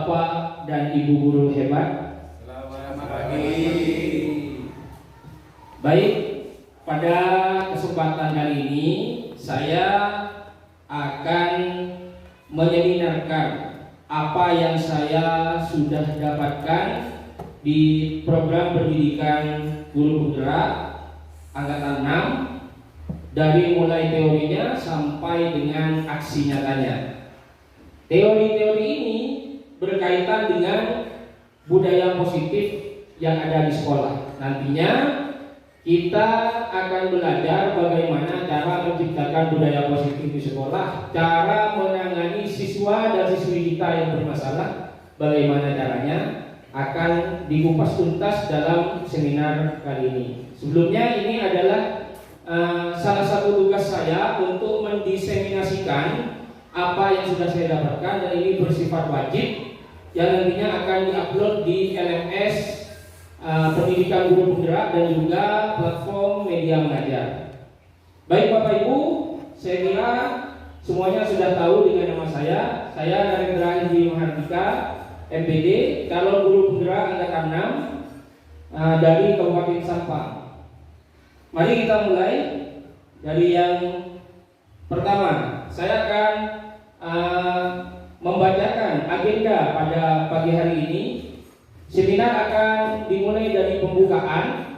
Bapak dan Ibu guru hebat. Selamat pagi. Baik, pada kesempatan kali ini saya akan menyeminarkan apa yang saya sudah dapatkan di program pendidikan guru penggerak angkatan 6, dari mulai teorinya sampai dengan aksi nyatanya. Teori-teori ini berkaitan dengan budaya positif yang ada di sekolah. Nantinya kita akan belajar bagaimana cara menciptakan budaya positif di sekolah, cara menangani siswa dan siswi kita yang bermasalah, bagaimana caranya, akan dikupas tuntas dalam seminar kali ini. Sebelumnya ini adalah salah satu tugas saya untuk mendiseminasikan apa yang sudah saya dapatkan, dan ini bersifat wajib yang nantinya akan diupload di LMS Pendidikan Guru Penggerak dan juga platform media mengajar. Baik Bapak Ibu, saya kira semuanya sudah tahu dengan nama saya. Saya Narendra Indi Mahardika, MPD, calon guru penggerak angkatan 6 dari Kabupaten Sampang. Mari kita mulai dari yang pertama. Saya akan membacakan agenda pada pagi hari ini. Seminar akan dimulai dari pembukaan,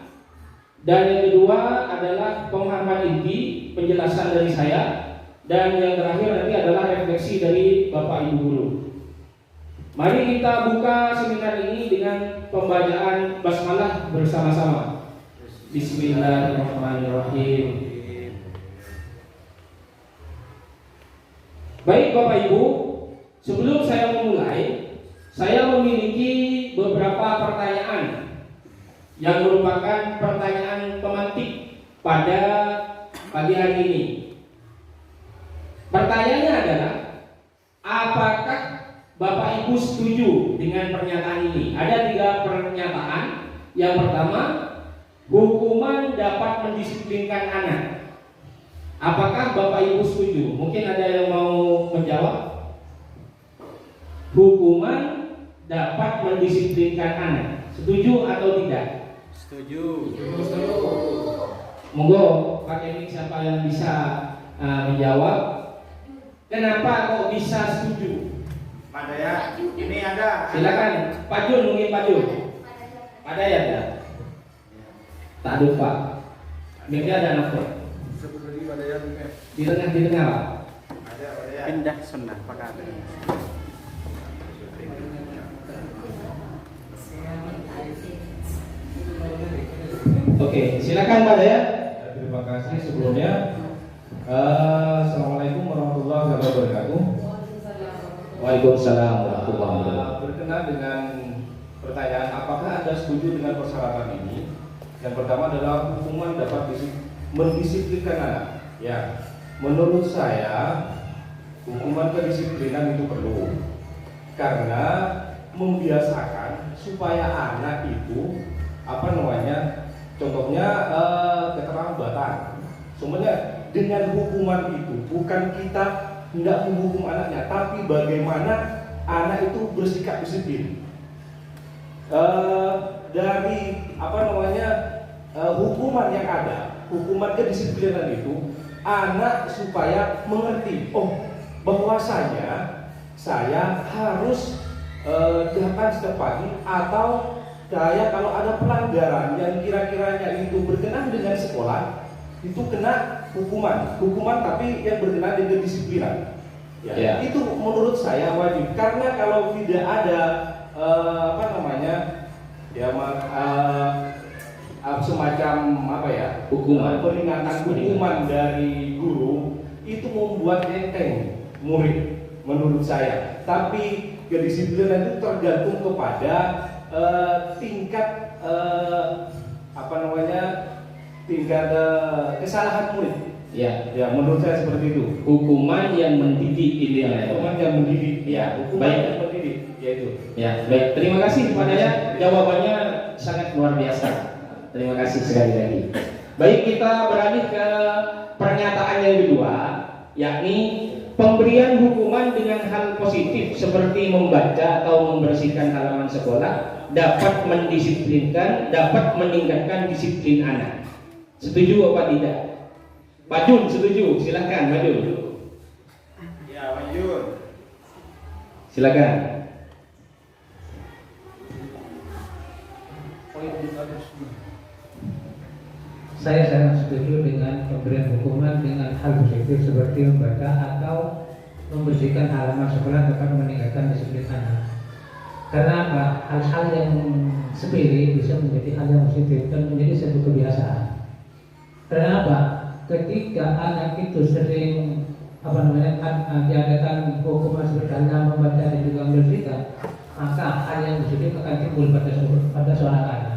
dan yang kedua adalah pemahaman inti, penjelasan dari saya, dan yang terakhir nanti adalah refleksi dari Bapak Ibu guru. Mari kita buka seminar ini dengan pembacaan basmalah bersama-sama. Bismillahirrahmanirrahim. Baik Bapak Ibu, sebelum saya memulai, saya memiliki beberapa pertanyaan yang merupakan pertanyaan pemantik pada pagi hari ini. Pertanyaannya adalah, apakah Bapak Ibu setuju dengan pernyataan ini? Ada 3 pernyataan. Yang pertama, hukuman dapat mendisiplinkan anak. Apakah Bapak Ibu setuju? Mungkin ada yang mau menjawab. Hukuman dapat mendisiplinkan anak. Setuju atau tidak? Setuju. Monggo Pak Emik, siapa yang bisa menjawab? Kenapa kok bisa setuju? Pak Dayat, ini ada. Silakan Pak Jun, mungkin Pak Jun. Ada ya? Tak lupa. Mungkin ada anak kok. Di tengah Pak. Ada Pak Dayat. Pindah sunnah Pak Kade. Oke, silakan Pak Dayat. Terima kasih sebelumnya. Assalamualaikum warahmatullahi wabarakatuh. Waalaikumsalam warahmatullahi wabarakatuh. Berkenaan dengan pertanyaan, apakah Anda setuju dengan persyaratan ini? Yang pertama adalah hukuman dapat mendisiplinkan anak. Ya, menurut saya hukuman kedisiplinan itu perlu, karena membiasakan supaya anak itu contohnya keterlambatan. Sebenarnya dengan hukuman itu bukan kita hendak menghukum anaknya, tapi bagaimana anak itu bersikap disiplin. Dari hukuman yang ada, hukuman kedisiplinan itu, anak supaya mengerti, bahwasanya saya harus datang setiap pagi, atau saya kalau ada pelanggaran yang kira-kiranya itu berkenaan dengan sekolah, itu kena hukuman tapi yang berkenaan dengan kedisiplinan. Ya. Itu menurut saya wajib, karena kalau tidak ada semacam peringatan hukuman dari guru, itu membuat enteng murid menurut saya. Tapi kedisiplinan itu tergantung kepada tingkat kesalahan murid. Ya, menurut saya seperti itu. Hukuman yang mendidik ini ya. Hukuman yang mendidik. Ya, hukuman baik. yang mendidik. Ya itu. Ya, baik. Terima kasih Pak Dayat. Jawabannya sangat luar biasa. Terima kasih sekali lagi. Baik, kita beralih ke pernyataan yang kedua, yakni pemberian hukuman dengan hal positif seperti membaca atau membersihkan halaman sekolah dapat mendisiplinkan, dapat meningkatkan disiplin anak. Setuju apa tidak? Pak Jun setuju, silakan Pak Jun. Ya, lanjut. Silakan. Saya sangat setuju dengan pemberian hukuman dengan hal positif seperti membaca atau membersihkan halaman sekolah dapat meningkatkan disiplin anak. Karena apa? Hal-hal yang sepele bisa menjadi hal yang positif dan menjadi satu kebiasaan. Karena apa? Ketika anak itu sering diadakan hukuman seperti halnya membaca dan juga membersihkan, maka hal yang positif akan timbul pada seorang anak.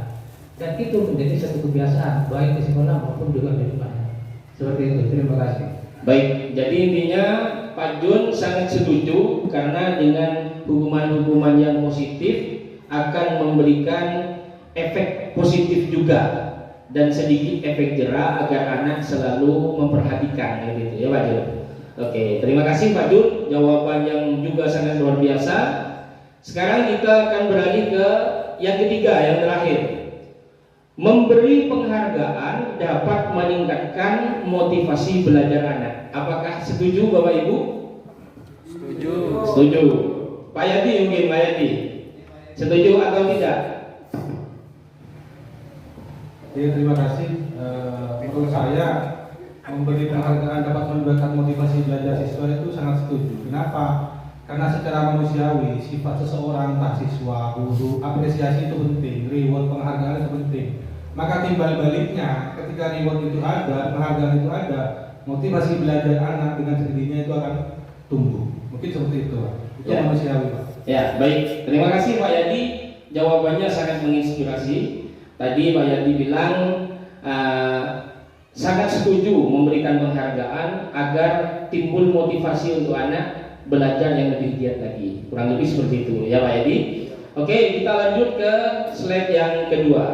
Dan itu menjadi satu kebiasaan baik di sekolah maupun juga di rumah. Seperti itu. Terima kasih. Baik, jadi intinya Pak Jun sangat setuju karena dengan hukuman-hukuman yang positif akan memberikan efek positif juga dan sedikit efek jera agar anak selalu memperhatikan gitu ya Pak Jun. Oke, terima kasih Pak Jun, jawaban yang juga sangat luar biasa. Sekarang kita akan beralih ke yang ketiga, yang terakhir. Memberi penghargaan dapat meningkatkan motivasi belajar anak. Apakah setuju Bapak Ibu? Setuju. Setuju. Pak Yadi mungkin Pak Yadi. Setuju atau tidak? Ya, terima kasih. Menurut saya memberi penghargaan dapat meningkatkan motivasi belajar siswa itu sangat setuju. Kenapa? Karena secara manusiawi sifat seseorang, entah siswa, guru, apresiasi itu penting, reward, penghargaan itu penting. Maka timbal baliknya, ketika reward itu ada, penghargaan itu ada, motivasi belajar anak dengan sendirinya itu akan tumbuh. Mungkin seperti itu, Pak. Itu Ya. manusiawi, Pak. Ya, baik. Terima kasih Pak Yadi. Jawabannya sangat menginspirasi. Tadi Pak Yadi bilang sangat setuju memberikan penghargaan agar timbul motivasi untuk anak belajar yang lebih giat lagi. Kurang lebih seperti itu ya Pak Yadi. Oke, kita lanjut ke slide yang kedua.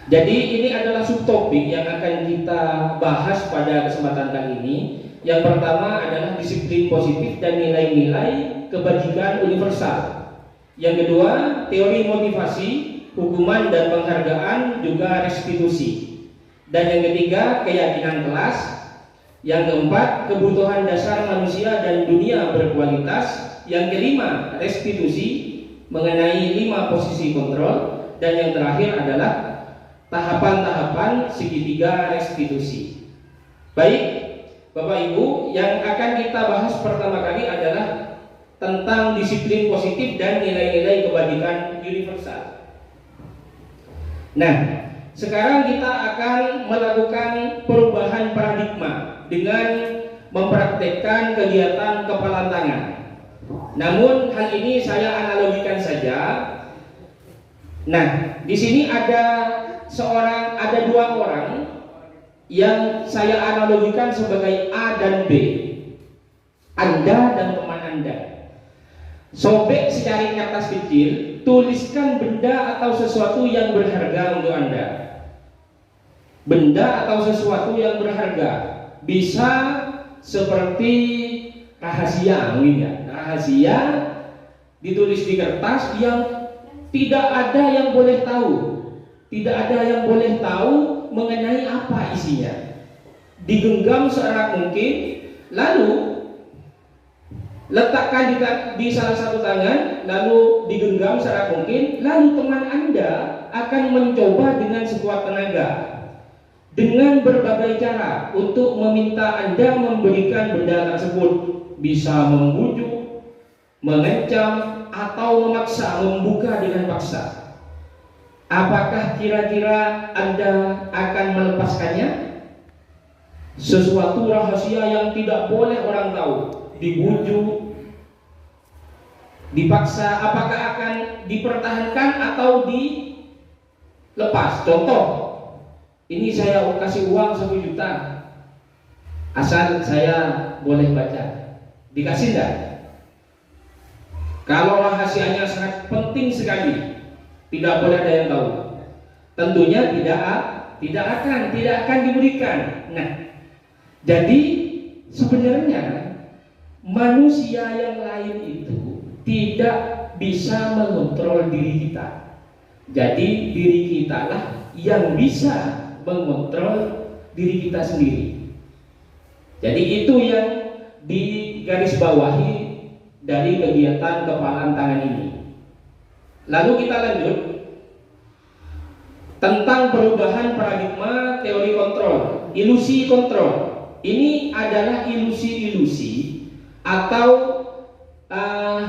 Jadi ini adalah subtopik yang akan kita bahas pada kesempatan kali ini. Yang pertama adalah disiplin positif dan nilai-nilai kebajikan universal. Yang kedua, teori motivasi, hukuman dan penghargaan juga restitusi. Dan yang ketiga, keyakinan kelas. Yang keempat, kebutuhan dasar manusia dan dunia berkualitas. Yang kelima, restitusi mengenai 5 posisi kontrol. Dan yang terakhir adalah tahapan-tahapan segitiga restitusi. Baik, Bapak Ibu, yang akan kita bahas pertama kali adalah tentang disiplin positif dan nilai-nilai kebajikan universal. Nah, sekarang kita akan melakukan perubahan paradigma dengan mempraktekkan kegiatan kepalan tangan. Namun hal ini saya analogikan saja. Nah, di sini ada dua orang yang saya analogikan sebagai A dan B. Anda dan teman Anda. Sobek secari kertas kecil, tuliskan benda atau sesuatu yang berharga untuk Anda. Benda atau sesuatu yang berharga. Bisa seperti rahasia mungkin ya. Rahasia ditulis di kertas yang tidak ada yang boleh tahu. Tidak ada yang boleh tahu mengenai apa isinya. Digenggam seerat mungkin, lalu letakkan di salah satu tangan, lalu digenggam seerat mungkin, lalu teman Anda akan mencoba dengan sekuat tenaga dengan berbagai cara untuk meminta Anda memberikan benda tersebut. Bisa membujuk, mengancam, atau memaksa, membuka dengan paksa. Apakah kira-kira Anda akan melepaskannya? Sesuatu rahasia yang tidak boleh orang tahu, dibujuk, dipaksa, apakah akan dipertahankan atau dilepas? Contoh, ini saya kasih uang 1 juta, asal saya boleh baca, dikasih enggak? Kalau rahasianya sangat penting sekali, tidak boleh ada yang tahu, tentunya tidak akan diberikan. Nah, jadi sebenarnya manusia yang lain itu tidak bisa mengontrol diri kita. Jadi diri kita lah yang bisa mengontrol diri kita sendiri. Jadi itu yang digarisbawahi dari kegiatan kepalan tangan ini. Lalu kita lanjut tentang perubahan paradigma teori kontrol, ilusi kontrol. Ini adalah ilusi-ilusi atau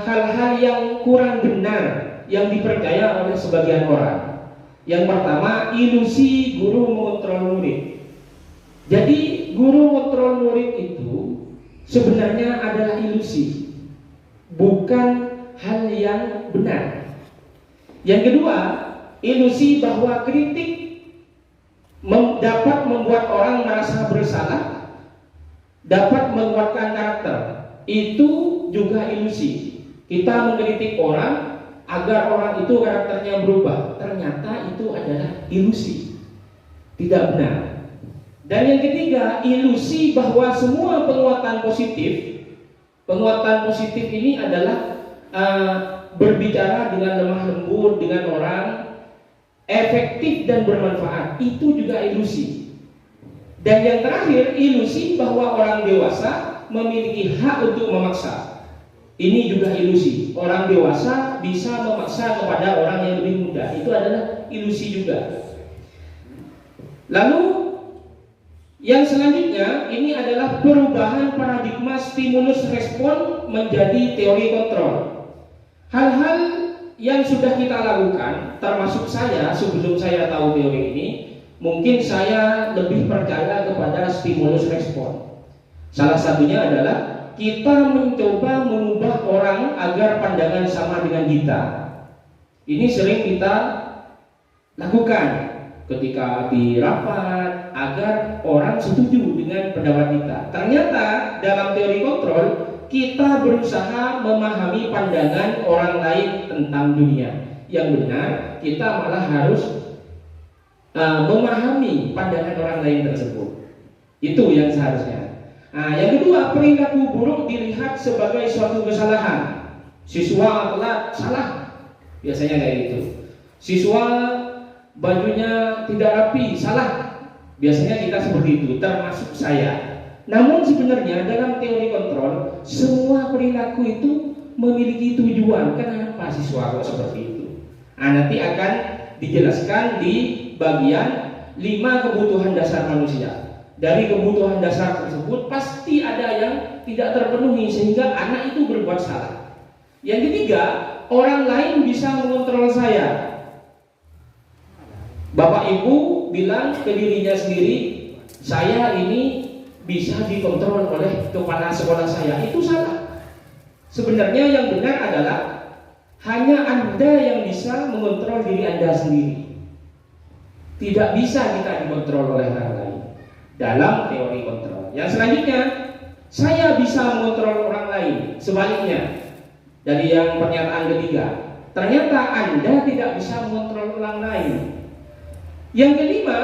hal-hal yang kurang benar yang dipercaya oleh sebagian orang. Yang pertama, ilusi guru mengontrol murid. Jadi guru mengontrol murid itu sebenarnya adalah ilusi, bukan hal yang benar. Yang kedua, ilusi bahwa kritik dapat membuat orang merasa bersalah, dapat menguatkan karakter. Itu juga ilusi. Kita mengkritik orang agar orang itu karakternya berubah. Ternyata itu adalah ilusi, tidak benar. Dan yang ketiga, ilusi bahwa semua penguatan positif ini adalah berbicara dengan lemah lembut dengan orang, efektif dan bermanfaat. Itu juga ilusi. Dan yang terakhir, ilusi bahwa orang dewasa memiliki hak untuk memaksa. Ini juga ilusi. Orang dewasa bisa memaksa kepada orang yang lebih muda. Itu adalah ilusi juga. Lalu yang selanjutnya, ini adalah perubahan paradigma stimulus respon menjadi teori kontrol. Hal-hal yang sudah kita lakukan, termasuk saya sebelum saya tahu teori ini, mungkin saya lebih percaya kepada stimulus respon. Salah satunya adalah kita mencoba mengubah orang agar pandangan sama dengan kita. Ini sering kita lakukan ketika di rapat agar orang setuju dengan pendapat kita. Ternyata dalam teori kontrol kita berusaha memahami pandangan orang lain tentang dunia. Yang benar kita malah harus memahami pandangan orang lain tersebut. Itu yang seharusnya. Yang kedua, perilaku buruk dilihat sebagai suatu kesalahan. Siswa telat, salah. Biasanya kayak gitu. Siswa bajunya tidak rapi, salah. Biasanya kita seperti itu, termasuk saya. Namun sebenarnya dalam teori kontrol, semua perilaku itu memiliki tujuan. Kenapa siswa kok seperti itu? Nanti akan dijelaskan di bagian 5 kebutuhan dasar manusia. Dari kebutuhan dasar tersebut pasti ada yang tidak terpenuhi sehingga anak itu berbuat salah. Yang ketiga, orang lain bisa mengontrol saya. Bapak Ibu bilang ke dirinya sendiri, saya ini bisa dikontrol oleh kepala sekolah saya. Itu salah. Sebenarnya yang benar adalah hanya Anda yang bisa mengontrol diri Anda sendiri. Tidak bisa kita dikontrol oleh orang lain dalam teori kontrol. Yang selanjutnya, saya bisa mengontrol orang lain. Sebaliknya, dari yang pernyataan ketiga, ternyata Anda tidak bisa mengontrol orang lain. Yang kelima,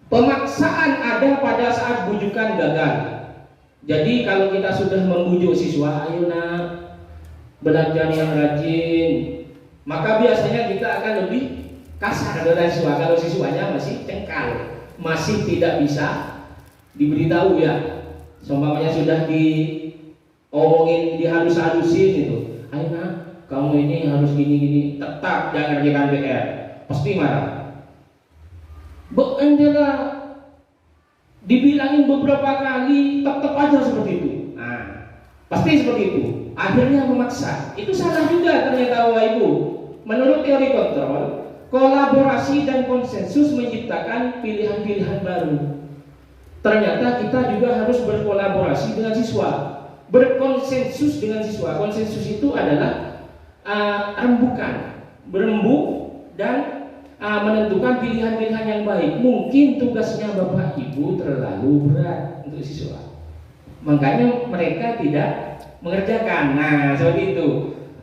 pemaksaan ada pada saat bujukan gagal. Jadi kalau kita sudah membujuk siswa, ayo nak belajar yang rajin, maka biasanya kita akan lebih kasar dengan siswa. Kalau siswanya masih cengkal, masih tidak bisa diberitahu ya. Seumpamanya sudah diomongin, dihalus-halusin gitu. Ayo nak, kamu ini harus gini-gini, tetap jangan ngerjakan PR, pasti marah. Anda dibilangin beberapa kali, tetap aja seperti itu. Pasti seperti itu. Akhirnya memaksa. Itu salah juga ternyata Bapak Ibu. Menurut teori kontrol, kolaborasi dan konsensus menciptakan pilihan-pilihan baru. Ternyata kita juga harus berkolaborasi dengan siswa, berkonsensus dengan siswa. Konsensus itu adalah rembukan, berembuk dan menentukan pilihan-pilihan yang baik. Mungkin tugasnya Bapak Ibu terlalu berat untuk siswa, makanya mereka tidak mengerjakan. Seperti itu.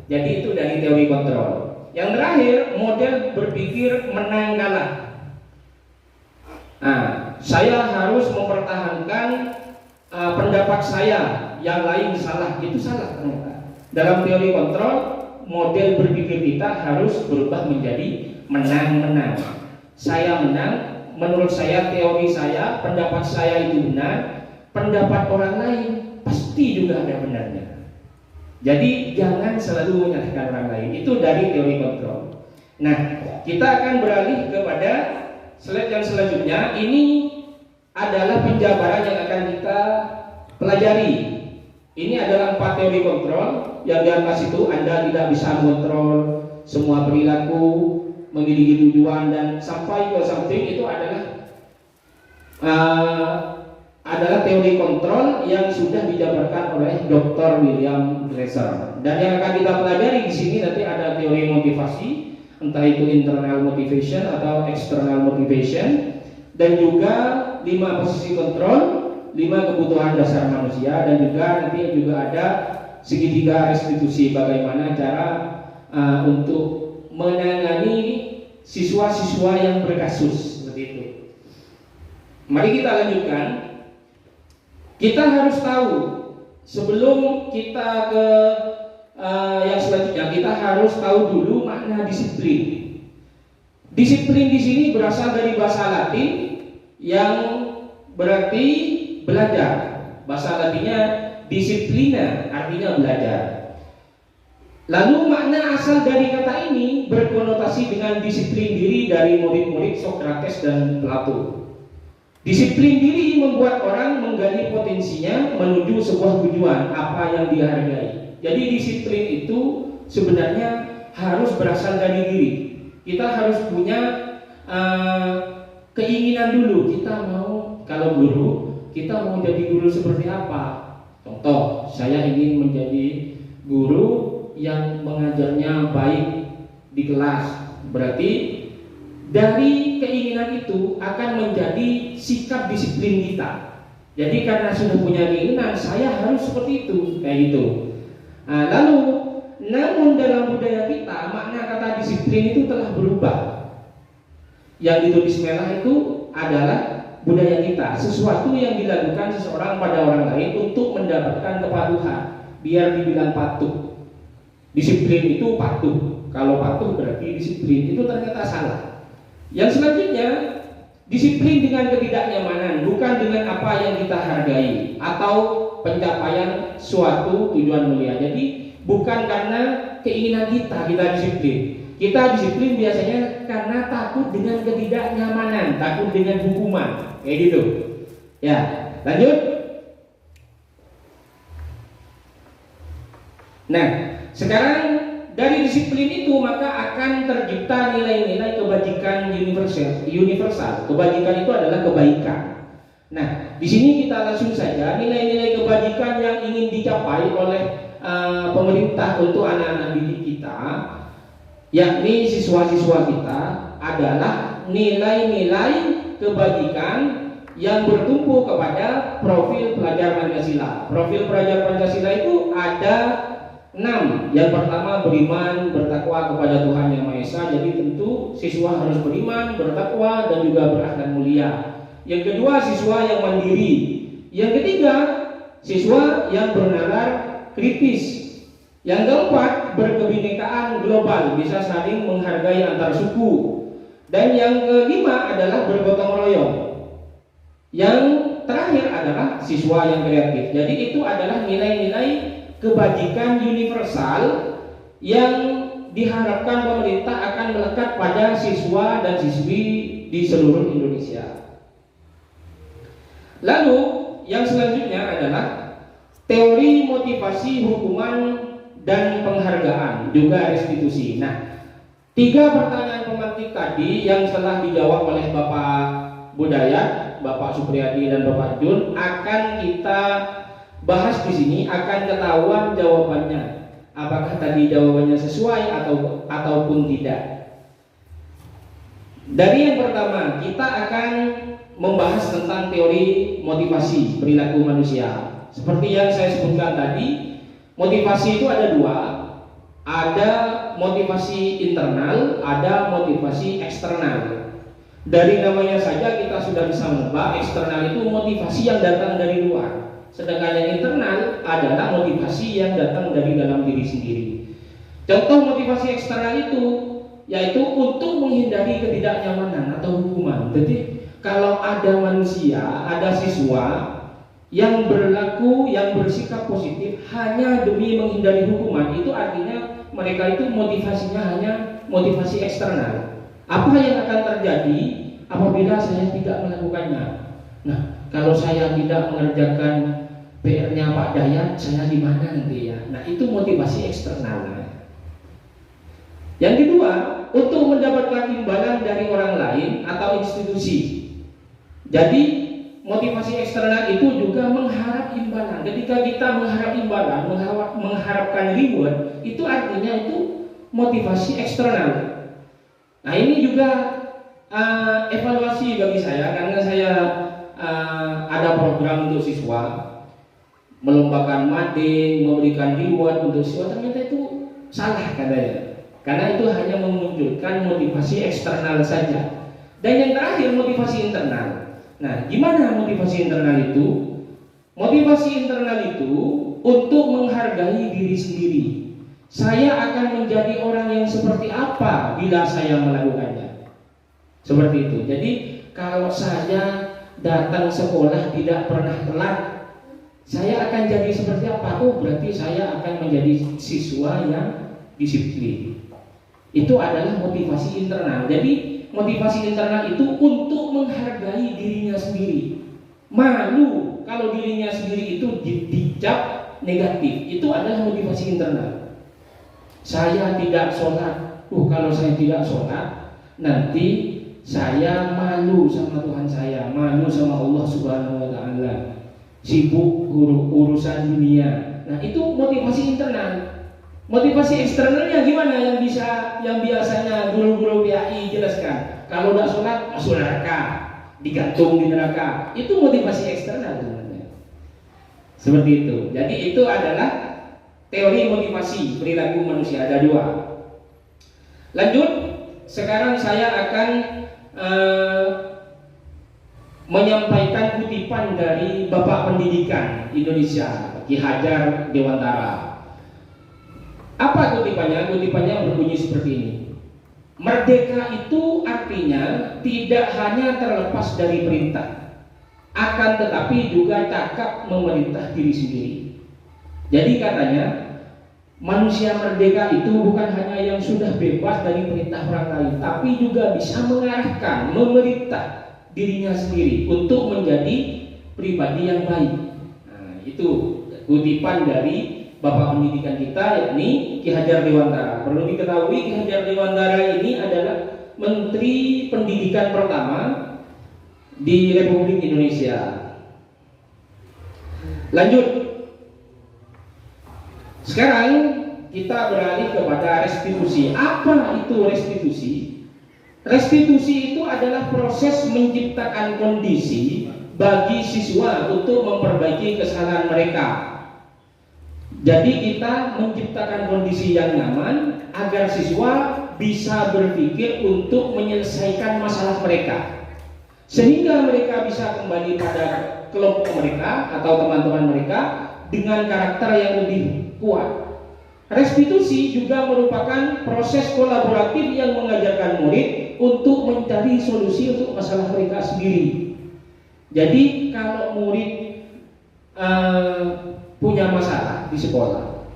Jadi itu dari teori kontrol. Yang terakhir, model berpikir menang kalah. Saya harus mempertahankan pendapat saya yang lain salah, itu salah ternyata. Dalam teori kontrol, model berpikir kita harus berubah menjadi menang-menang. Saya menang, menurut saya, teori saya, pendapat saya itu benar, pendapat orang lain pasti juga ada benarnya. Jadi jangan selalu menyalahkan orang lain. Itu dari teori kontrol. Nah, kita akan beralih kepada slide yang selanjutnya. Ini adalah penjabaran yang akan kita pelajari. Ini adalah 4 teori kontrol. Yang di atas itu Anda tidak bisa mengontrol semua perilaku, memiliki tujuan dan sampai ke something. Itu adalah teori kontrol yang sudah dijabarkan oleh Dr. William Glasser. Dan yang akan kita pelajari di sini nanti ada teori motivasi, entah itu internal motivation atau external motivation, dan juga 5 posisi kontrol, 5 kebutuhan dasar manusia, dan juga nanti juga ada segitiga restitusi, bagaimana cara untuk menangani siswa-siswa yang berkasus seperti itu. Mari kita lanjutkan. Kita harus tahu sebelum kita ke yang selanjutnya, kita harus tahu dulu makna disiplin. Disiplin di sini berasal dari bahasa Latin yang berarti belajar. Bahasa Latinnya disiplina, artinya belajar. Lalu makna asal dari kata ini berkonotasi dengan disiplin diri dari murid-murid Socrates dan Plato. Disiplin diri membuat orang menggali potensinya menuju sebuah tujuan apa yang dia hargai. Jadi disiplin itu sebenarnya harus berasal dari diri. Kita harus punya keinginan dulu. Kita mau, kalau guru, kita mau jadi guru seperti apa? Contoh, saya ingin menjadi guru yang mengajarnya baik di kelas. Berarti dari keinginan itu akan menjadi sikap disiplin kita. Jadi karena sudah punya keinginan, saya harus seperti itu, kayak gitu. Lalu, namun dalam budaya kita makna kata disiplin itu telah berubah. Yang ditulis merah itu adalah budaya kita, sesuatu yang dilakukan seseorang pada orang lain untuk mendapatkan kepatuhan, biar dibilang patuh. Disiplin itu patuh. Kalau patuh berarti disiplin, itu ternyata salah. Yang selanjutnya, disiplin dengan ketidaknyamanan, bukan dengan apa yang kita hargai atau pencapaian suatu tujuan mulia. Jadi bukan karena keinginan kita disiplin. Kita disiplin biasanya karena takut dengan ketidaknyamanan, takut dengan hukuman, kayak gitu. Ya, lanjut. Nah, sekarang dari disiplin itu maka akan tercipta nilai-nilai kebajikan universal. Kebajikan itu adalah kebaikan. Nah, di sini kita langsung saja nilai-nilai kebajikan yang ingin dicapai oleh pemerintah untuk anak-anak didik kita, yakni siswa-siswa kita, adalah nilai-nilai kebajikan yang bertumpu kepada profil pelajar Pancasila. Profil pelajar Pancasila itu ada 6. Yang pertama, beriman, bertakwa kepada Tuhan Yang Maha Esa. Jadi tentu siswa harus beriman, bertakwa, dan juga berakhlak mulia. Yang kedua, siswa yang mandiri. Yang ketiga, siswa yang bernalar kritis. Yang keempat, berkebinekaan global, bisa saling menghargai antar suku. Dan yang kelima adalah bergotong royong. Yang terakhir adalah siswa yang kreatif. Jadi itu adalah nilai-nilai kebajikan universal yang diharapkan pemerintah akan melekat pada siswa dan siswi di seluruh Indonesia. Lalu yang selanjutnya adalah teori motivasi, hukuman, dan penghargaan, juga restitusi. Nah, 3 pertanyaan pemantik tadi yang telah dijawab oleh Bapak Budaya, Bapak Supriyadi, dan Bapak Jun akan kita bahas di sini, akan ketahuan jawabannya. Apakah tadi jawabannya sesuai ataupun tidak. Dari yang pertama, kita akan membahas tentang teori motivasi perilaku manusia. Seperti yang saya sebutkan tadi, motivasi itu ada 2. Ada motivasi internal, ada motivasi eksternal. Dari namanya saja kita sudah bisa menebak, eksternal itu motivasi yang datang dari luar. Sedangkan yang internal adalah motivasi yang datang dari dalam diri sendiri. Contoh motivasi eksternal itu yaitu untuk menghindari ketidaknyamanan atau hukuman. Jadi kalau ada manusia, ada siswa yang berlaku, yang bersikap positif hanya demi menghindari hukuman, itu artinya mereka itu motivasinya hanya motivasi eksternal. Apa yang akan terjadi apabila saya tidak melakukannya? Nah, kalau saya tidak mengerjakan PR-nya Pak Dayat, saya di mana nanti ya? Nah, itu motivasi eksternal. Yang kedua, untuk mendapatkan imbalan dari orang lain atau institusi. Jadi motivasi eksternal itu juga mengharap imbalan. Ketika kita mengharap imbalan, mengharapkan reward, itu artinya itu motivasi eksternal. Nah, ini juga evaluasi bagi saya, karena saya ada program untuk siswa, melombakan mading, memberikan reward untuk siswa, ternyata itu salah katanya. Karena itu hanya memunculkan motivasi eksternal saja. Dan yang terakhir motivasi internal. Nah, gimana motivasi internal itu? Motivasi internal itu untuk menghargai diri sendiri. Saya akan menjadi orang yang seperti apa bila saya melakukannya. Seperti itu. Jadi kalau saya datang sekolah tidak pernah telat, saya akan jadi seperti apa? Oh, berarti saya akan menjadi siswa yang disiplin. Itu adalah motivasi internal. Jadi motivasi internal itu untuk menghargai dirinya sendiri. Malu kalau dirinya sendiri itu dicap negatif. Itu adalah motivasi internal. Saya tidak sholat. Kalau saya tidak sholat, nanti saya malu sama Tuhan saya, malu sama Allah Subhanahu wa Ta'ala. Sibuk urusan dunia. Nah, itu motivasi internal. Motivasi eksternalnya gimana yang biasanya guru-guru PAI jelaskan? Kalau tidak sholat, masuk neraka, digantung di neraka. Itu motivasi eksternal sebenarnya. Seperti itu. Jadi itu adalah teori motivasi perilaku manusia, ada dua. Lanjut, sekarang saya akan menyampaikan kutipan dari Bapak Pendidikan Indonesia, Ki Hajar Dewantara. Apa kutipannya? Kutipannya berbunyi seperti ini. Merdeka itu artinya tidak hanya terlepas dari perintah, akan tetapi juga cakap memerintah diri sendiri. Jadi katanya, manusia merdeka itu bukan hanya yang sudah bebas dari perintah orang lain, tapi juga bisa mengarahkan, memerintah dirinya sendiri untuk menjadi pribadi yang baik. Nah, itu kutipan dari Bapak Pendidikan kita, yakni Ki Hajar Dewantara. Perlu diketahui, Ki Hajar Dewantara ini adalah Menteri Pendidikan pertama di Republik Indonesia. Lanjut. Sekarang kita beralih kepada restitusi. Apa itu restitusi? Restitusi itu adalah proses menciptakan kondisi bagi siswa untuk memperbaiki kesalahan mereka. Jadi kita menciptakan kondisi yang nyaman agar siswa bisa berpikir untuk menyelesaikan masalah mereka, sehingga mereka bisa kembali pada kelompok mereka atau teman-teman mereka dengan karakter yang lebih kuat. Restitusi juga merupakan proses kolaboratif yang mengajarkan murid untuk mencari solusi untuk masalah mereka sendiri. Jadi kalau murid punya masalah di sekolah,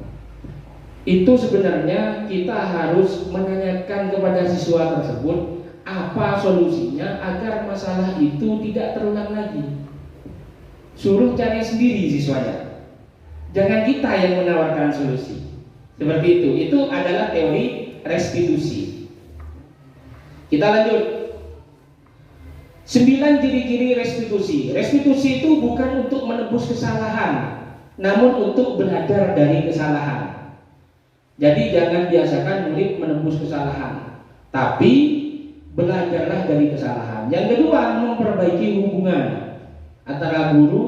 itu sebenarnya kita harus menanyakan kepada siswa tersebut apa solusinya agar masalah itu tidak terulang lagi. Suruh cari sendiri siswanya, jangan kita yang menawarkan solusi. Seperti itu. Itu adalah teori restitusi. Kita lanjut. 9 ciri-ciri restitusi. Restitusi itu bukan untuk menebus kesalahan, namun untuk belajar dari kesalahan. Jadi jangan biasakan murid menebus kesalahan, tapi belajarlah dari kesalahan. Yang kedua, memperbaiki hubungan antara guru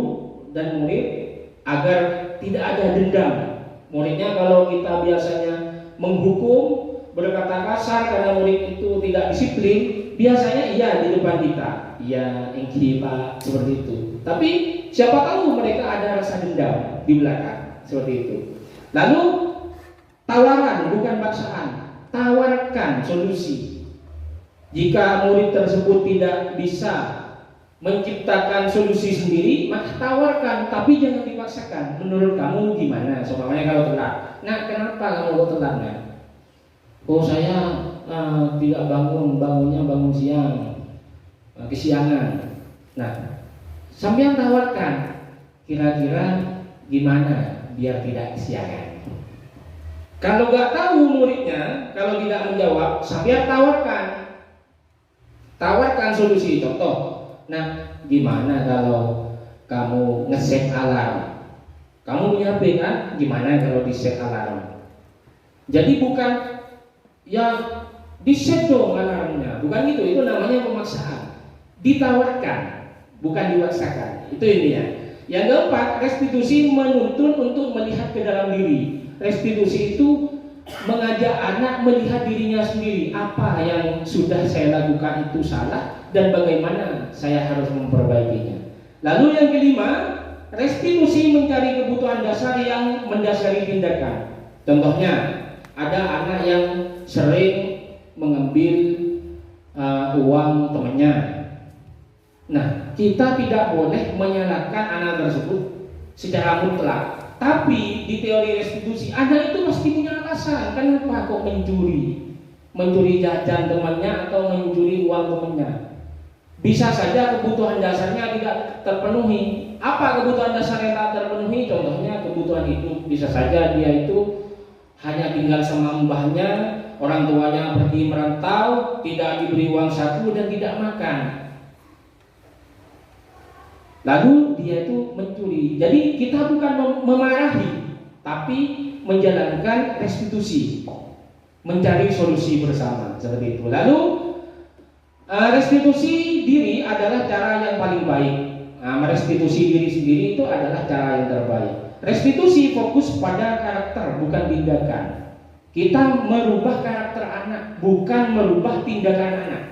dan murid agar tidak ada dendam. Muridnya kalau kita biasanya menghukum, berkata kasar karena murid itu tidak disiplin, biasanya iya di depan kita, ya engki Pak seperti itu. Tapi siapa tahu mereka ada rasa dendam di belakang seperti itu. Lalu tawaran bukan paksaan, tawarkan solusi. Jika murid tersebut tidak bisa menciptakan solusi sendiri, maka tawarkan, tapi jangan dipaksakan. Menurut kamu gimana? Soalnya kalau telat, nah kenapa kamu telat? Nah, oh saya tidak bangunnya bangun siang, kesiangan. Nah, sambil tawarkan, kira-kira gimana biar tidak kesiangan. Kalau nggak tahu muridnya, kalau tidak menjawab, sambil tawarkan solusi. Contoh, nah gimana kalau kamu nge-set alarm? Kamu punya HP kan? Gimana kalau di-set alarm? Jadi bukan ya di-set dong alarmnya, bukan gitu. Itu namanya pemaksaan. Ditawarkan, bukan dipaksakan. Itu intinya. Yang keempat, restitusi menuntun untuk melihat ke dalam diri. Restitusi itu mengajak anak melihat dirinya sendiri. Apa yang sudah saya lakukan itu salah dan bagaimana saya harus memperbaikinya. Lalu yang kelima, restitusi mencari kebutuhan dasar yang mendasari tindakan. Contohnya, ada anak yang sering mengambil uang temannya. Nah, kita tidak boleh menyalahkan anak tersebut secara mutlak. Tapi di teori restitusi, anak itu pasti punya alasan. Kenapa kok mencuri jajan temannya atau mencuri uang temannya? Bisa saja kebutuhan dasarnya tidak terpenuhi. Apa kebutuhan dasar yang tak terpenuhi? Contohnya kebutuhan hidup. Bisa saja dia itu hanya tinggal sama mbahnya, orang tuanya pergi merantau, tidak diberi uang saku dan tidak makan. Lalu dia itu mencuri. Jadi kita bukan memarahi, tapi menjalankan restitusi, mencari solusi bersama seperti itu. Lalu restitusi diri adalah cara yang paling baik. Merestitusi diri sendiri itu adalah cara yang terbaik. Restitusi fokus pada karakter, bukan tindakan. Kita merubah karakter anak, bukan merubah tindakan anak.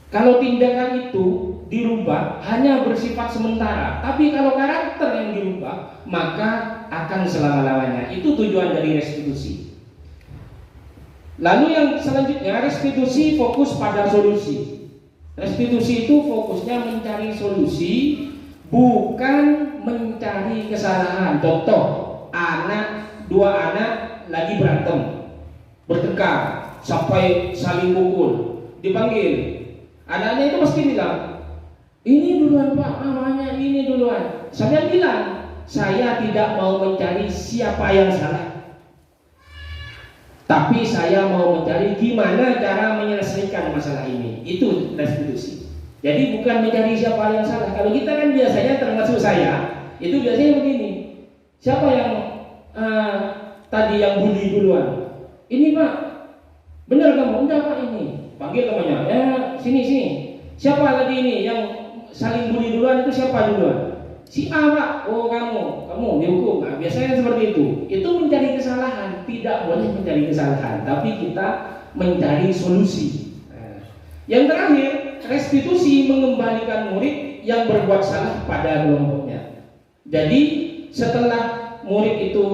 Kalau tindakan itu dirubah hanya bersifat sementara, tapi kalau karakter yang dirubah maka akan selama-lamanya. Itu tujuan dari restitusi. Lalu yang selanjutnya, restitusi fokus pada solusi. Restitusi itu fokusnya mencari solusi, bukan mencari kesalahan. Contoh, dua anak lagi berantem, bertengkar sampai saling pukul, dipanggil. Anaknya itu pasti bilang, ini duluan Pak, namanya ini duluan. Saya bilang, saya tidak mau mencari siapa yang salah, tapi saya mau mencari gimana cara menyelesaikan masalah ini. Itu restitusi. Jadi bukan mencari siapa yang salah. Kalau kita kan biasanya, termasuk saya, itu biasanya begini. Siapa yang tadi yang bully duluan? Ini Pak, benar kamu? Enggak Pak, ini. Panggil temannya, sini. Siapa lagi ini yang saling bully duluan? Itu siapa duluan? Si A Pak. Oh kamu dihukum. Nah, biasanya seperti itu. Itu mencari kesalahan. Tidak boleh mencari kesalahan, tapi kita mencari solusi. Yang terakhir, restitusi mengembalikan murid yang berbuat salah pada kelompoknya. Jadi setelah murid itu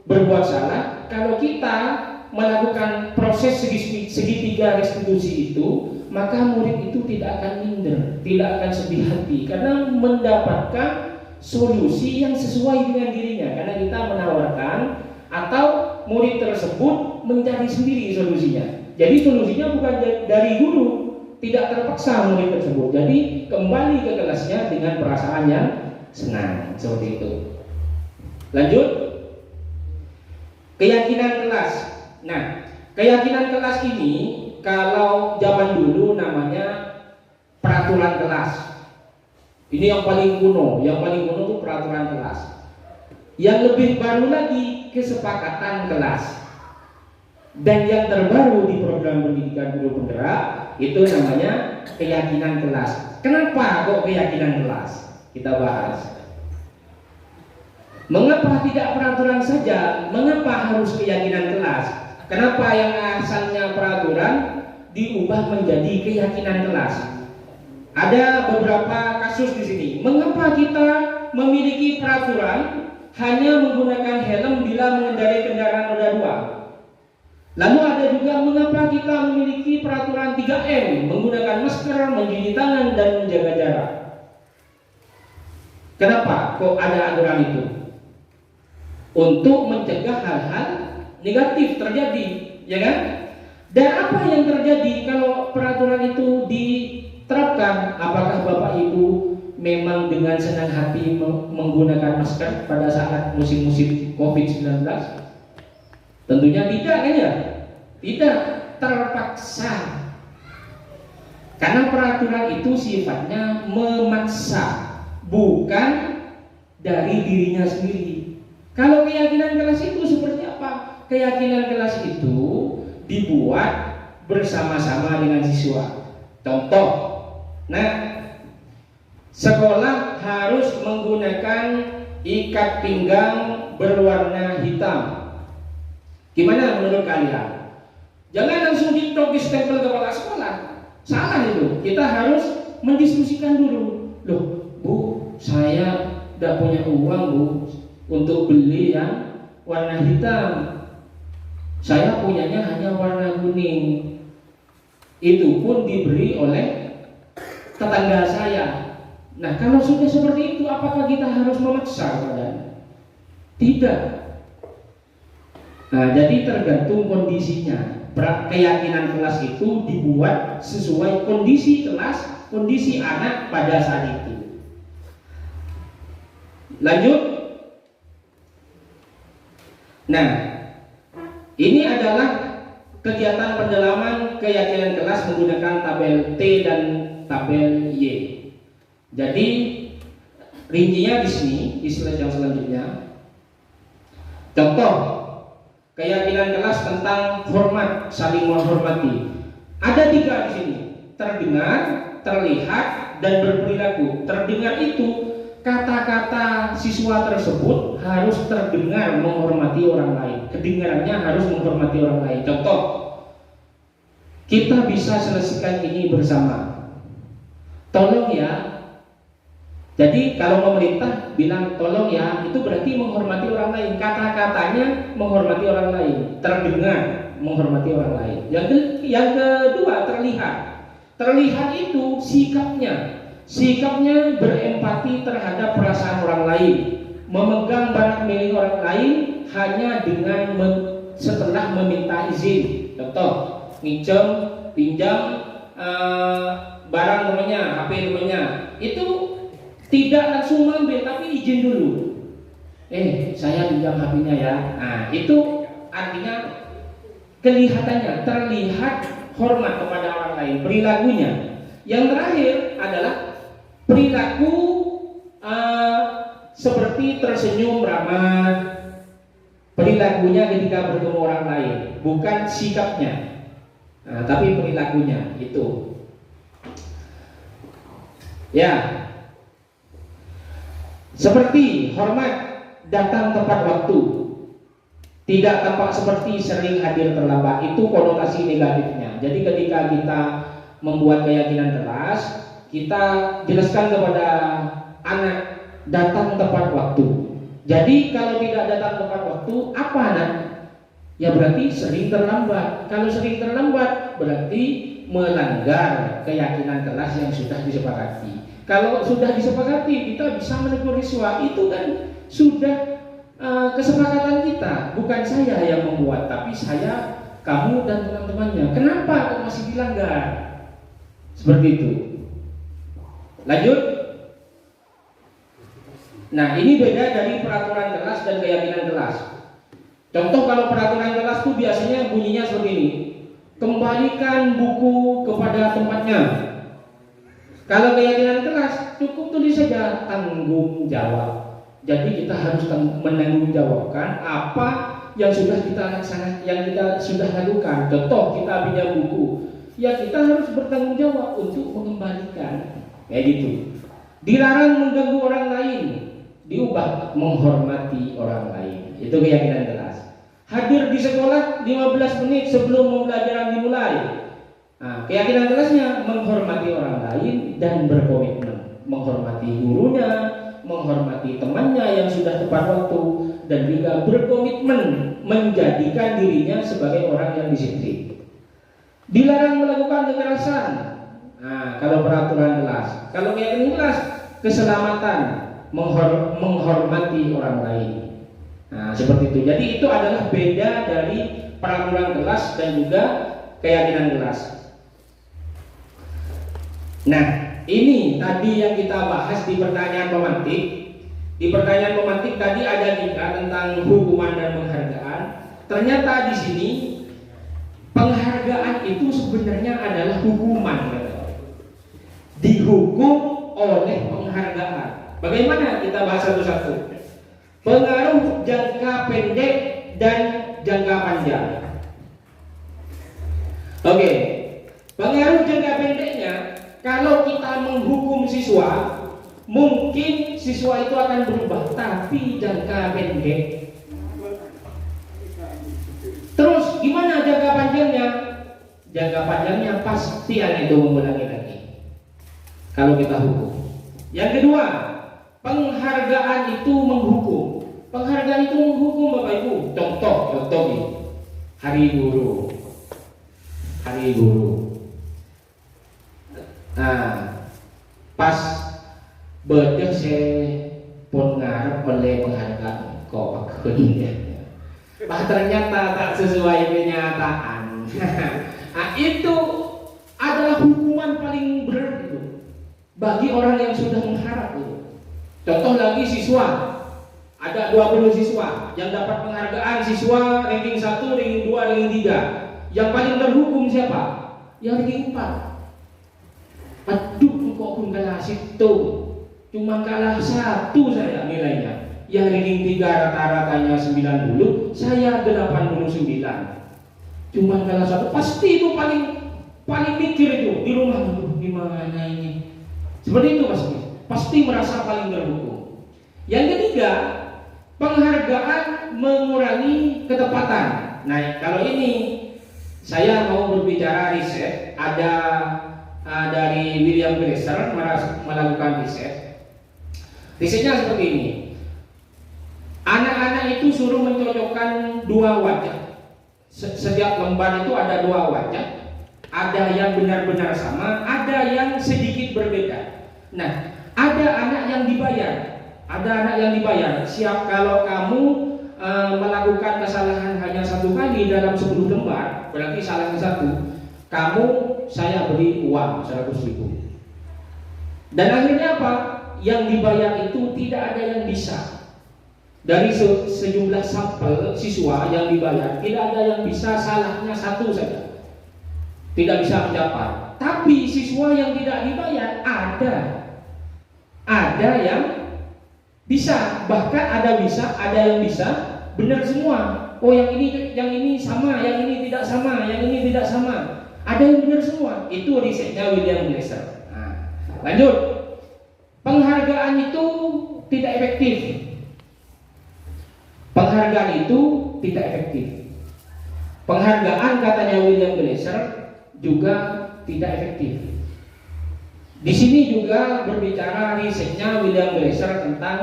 berbuat salah, kalau kita melakukan proses segitiga restitusi itu, maka murid itu tidak akan minder, tidak akan sedih hati, karena mendapatkan solusi yang sesuai dengan dirinya. Karena kita menawarkan, atau murid tersebut mencari sendiri solusinya. Jadi solusinya bukan dari guru, tidak terpaksa murid tersebut. Jadi kembali ke kelasnya dengan perasaan yang senang, seperti itu. Lanjut, keyakinan kelas. Nah, keyakinan kelas ini kalau zaman dulu namanya peraturan kelas. Ini yang paling kuno. Yang paling kuno itu peraturan kelas. Yang lebih baru lagi, kesepakatan kelas. Dan yang terbaru di program pendidikan guru penggerak itu namanya keyakinan kelas. Kenapa kok keyakinan kelas? Kita bahas. Mengapa tidak peraturan saja? Mengapa harus keyakinan kelas? Kenapa yang asalnya peraturan diubah menjadi keyakinan kelas? Ada beberapa kasus di sini. Mengapa kita memiliki peraturan hanya menggunakan helm bila mengendarai kendaraan roda 2? Lalu ada juga mengapa kita memiliki peraturan 3M, menggunakan masker, mencuci tangan, dan menjaga jarak. Kenapa kok ada aturan itu? Untuk mencegah hal-hal negatif terjadi, ya kan? Dan apa yang terjadi kalau peraturan itu diterapkan? Apakah Bapak Ibu memang dengan senang hati menggunakan masker pada saat musim-musim COVID-19? Tentunya tidak, kan ya? Tidak, terpaksa. Karena peraturan itu sifatnya memaksa, bukan dari dirinya sendiri. Kalau keyakinan kelas itu seperti apa? Keyakinan kelas itu dibuat bersama-sama dengan siswa. Contoh, sekolah harus menggunakan ikat pinggang berwarna hitam. Gimana menurut kalian? Jangan langsung stempel kepala sekolah. Salah itu. Kita harus mendiskusikan dulu. Loh, Bu, saya tidak punya uang, Bu, untuk beli yang warna hitam. Saya punyanya hanya warna kuning. Itu pun diberi oleh tetangga saya. Nah, kalau sudah seperti itu, apakah kita harus memaksa kepadanya? Tidak. Nah, jadi tergantung kondisinya. Keyakinan kelas itu dibuat sesuai kondisi kelas, kondisi anak pada saat itu. Lanjut. Nah, ini adalah kegiatan pendalaman keyakinan kelas menggunakan tabel T dan tabel Y. Jadi rincinya di sini, di slide yang selanjutnya. Contoh, keyakinan kelas tentang hormat, saling menghormati. Ada 3 di sini: terdengar, terlihat, dan berperilaku. Terdengar itu kata-kata siswa tersebut harus terdengar menghormati orang lain. Kedengarannya harus menghormati orang lain. Contoh, kita bisa selesaikan ini bersama. Tolong ya. Jadi kalau pemerintah bilang tolong ya, itu berarti menghormati orang lain. Kata-katanya menghormati orang lain. Terdengar menghormati orang lain. Yang kedua, terlihat. Terlihat itu sikapnya. Sikapnya berempati terhadap perasaan orang lain. Memegang barang milik orang lain hanya dengan setelah meminta izin. Contoh, minjem, pinjam barang temannya, HP temannya. Itu tidak langsung mengambil, tapi izin dulu. Saya pinjam HP-nya ya. Nah, itu artinya kelihatannya terlihat hormat kepada orang lain, perilakunya. Yang terakhir adalah perilaku seperti tersenyum ramah. Perilakunya ketika bertemu orang lain, bukan sikapnya, tapi perilakunya itu. Ya. Seperti hormat, datang tepat waktu. Tidak tampak seperti sering hadir terlambat. Itu konotasi negatifnya. Jadi ketika kita membuat keyakinan kelas, kita jelaskan kepada anak datang tepat waktu. Jadi kalau tidak datang tepat waktu, apa anak? Ya berarti sering terlambat. Kalau sering terlambat berarti melanggar keyakinan kelas yang sudah disepakati. Kalau sudah disepakati, kita bisa menegur siswa. Itu kan sudah kesepakatan kita. Bukan saya yang membuat, tapi saya, kamu, dan teman-temannya. Kenapa kok masih dilanggar? Seperti itu. Lanjut. Nah, ini beda dari peraturan kelas dan keyakinan kelas. Contoh, kalau peraturan kelas itu biasanya bunyinya seperti ini: kembalikan buku kepada tempatnya. Kalau keyakinan kelas cukup tulis saja tanggung jawab. Jadi kita harus menanggung jawabkan apa yang sudah kita laksanakan, yang kita sudah lakukan. Contoh, kita pinjam buku, ya kita harus bertanggung jawab untuk mengembalikan. Kayak gitu. Dilarang mengganggu orang lain, diubah menghormati orang lain. Itu keyakinan kelas. Hadir di sekolah 15 menit sebelum pembelajaran dimulai. Nah, keyakinan kelasnya menghormati orang lain dan berkomitmen, menghormati gurunya, menghormati temannya yang sudah tepat waktu, dan juga berkomitmen menjadikan dirinya sebagai orang yang disiplin. Dilarang melakukan kekerasan. Nah, kalau peraturan kelas, kalau keyakinan kelas, keselamatan, menghormati orang lain. Nah, seperti itu. Jadi itu adalah beda dari peraturan kelas dan juga keyakinan kelas. Nah, ini tadi yang kita bahas di pertanyaan pemantik. Di pertanyaan pemantik tadi ada juga tentang hukuman dan penghargaan. Ternyata di sini penghargaan itu sebenarnya adalah hukuman. Dihukum oleh penghargaan. Bagaimana kita bahas satu-satu? Pengaruh jangka pendek dan jangka panjang. Oke, pengaruh jangka pendeknya, kalau kita menghukum siswa, mungkin siswa itu akan berubah, tapi jangka pendek. Terus gimana jangka panjangnya? Jangka panjangnya pasti akan itu mengulangi lagi kalau kita hukum. Yang kedua, penghargaan itu menghukum. Penghargaan itu menghukum, Bapak Ibu. Contoh ini, Hari Guru. Nah, pas bedah saya pun ngarep oleh penghargaan kok ya. Ternyata tak sesuai kenyataan. Nah, itu adalah hukuman paling berat itu bagi orang yang sudah mengharap itu. Contoh lagi siswa, ada 20 siswa yang dapat penghargaan, siswa ranking 1, ranking 2, ranking 3. Yang paling terhukum siapa? Yang ranking 4. Aduh, kok pun kalah situ. Cuma kalah 1 saya nilainya. Yang ranking 3 rata-ratanya 90, saya 89. Cuma kalah 1. Pasti itu paling mikir itu di rumah, gimana ini? Seperti itu pasti merasa paling terhukum. Yang ketiga, penghargaan mengurangi ketepatan. Nah, kalau ini saya mau berbicara riset. Ada dari William Glasser melakukan riset. Risetnya seperti ini. Anak-anak itu suruh mencocokkan 2 wajah. Setiap lembar itu ada 2 wajah. Ada yang benar-benar sama, ada yang sedikit berbeda. Nah, ada anak yang dibayar. Siap kalau kamu melakukan kesalahan hanya 1 kali dalam 10 lembar, berarti salahnya 1. Kamu saya beri uang 100.000. Dan akhirnya apa? Yang dibayar itu tidak ada yang bisa. Dari sejumlah sampel siswa yang dibayar, tidak ada yang bisa, salahnya 1 saja. Tidak bisa mendapat. Tapi siswa yang tidak dibayar ada yang bisa, bahkan ada yang bisa benar semua. Oh, yang ini sama, yang ini tidak sama, yang ini tidak sama. Ada yang benar semua. Itu risetnya William Glasser. Nah, lanjut. Penghargaan itu tidak efektif. Penghargaan katanya William Glasser juga tidak efektif. Di sini juga berbicara risetnya William Glasser tentang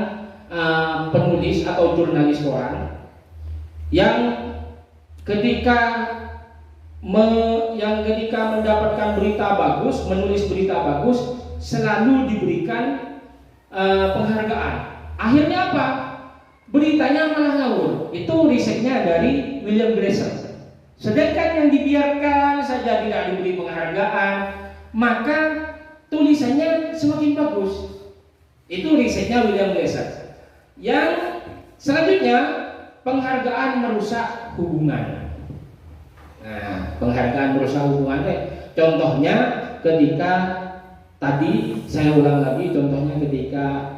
penulis atau jurnalis koran yang ketika mendapatkan berita bagus, menulis berita bagus, selalu diberikan penghargaan. Akhirnya apa? Beritanya malah ngawur. Itu risetnya dari William Glasser. Sedangkan yang dibiarkan saja tidak diberi penghargaan, maka tulisannya semakin bagus. Itu risetnya William Glasser. Yang selanjutnya, penghargaan merusak hubungan. Nah, penghargaan merusak hubungan. Contohnya ketika tadi saya ulang lagi, contohnya ketika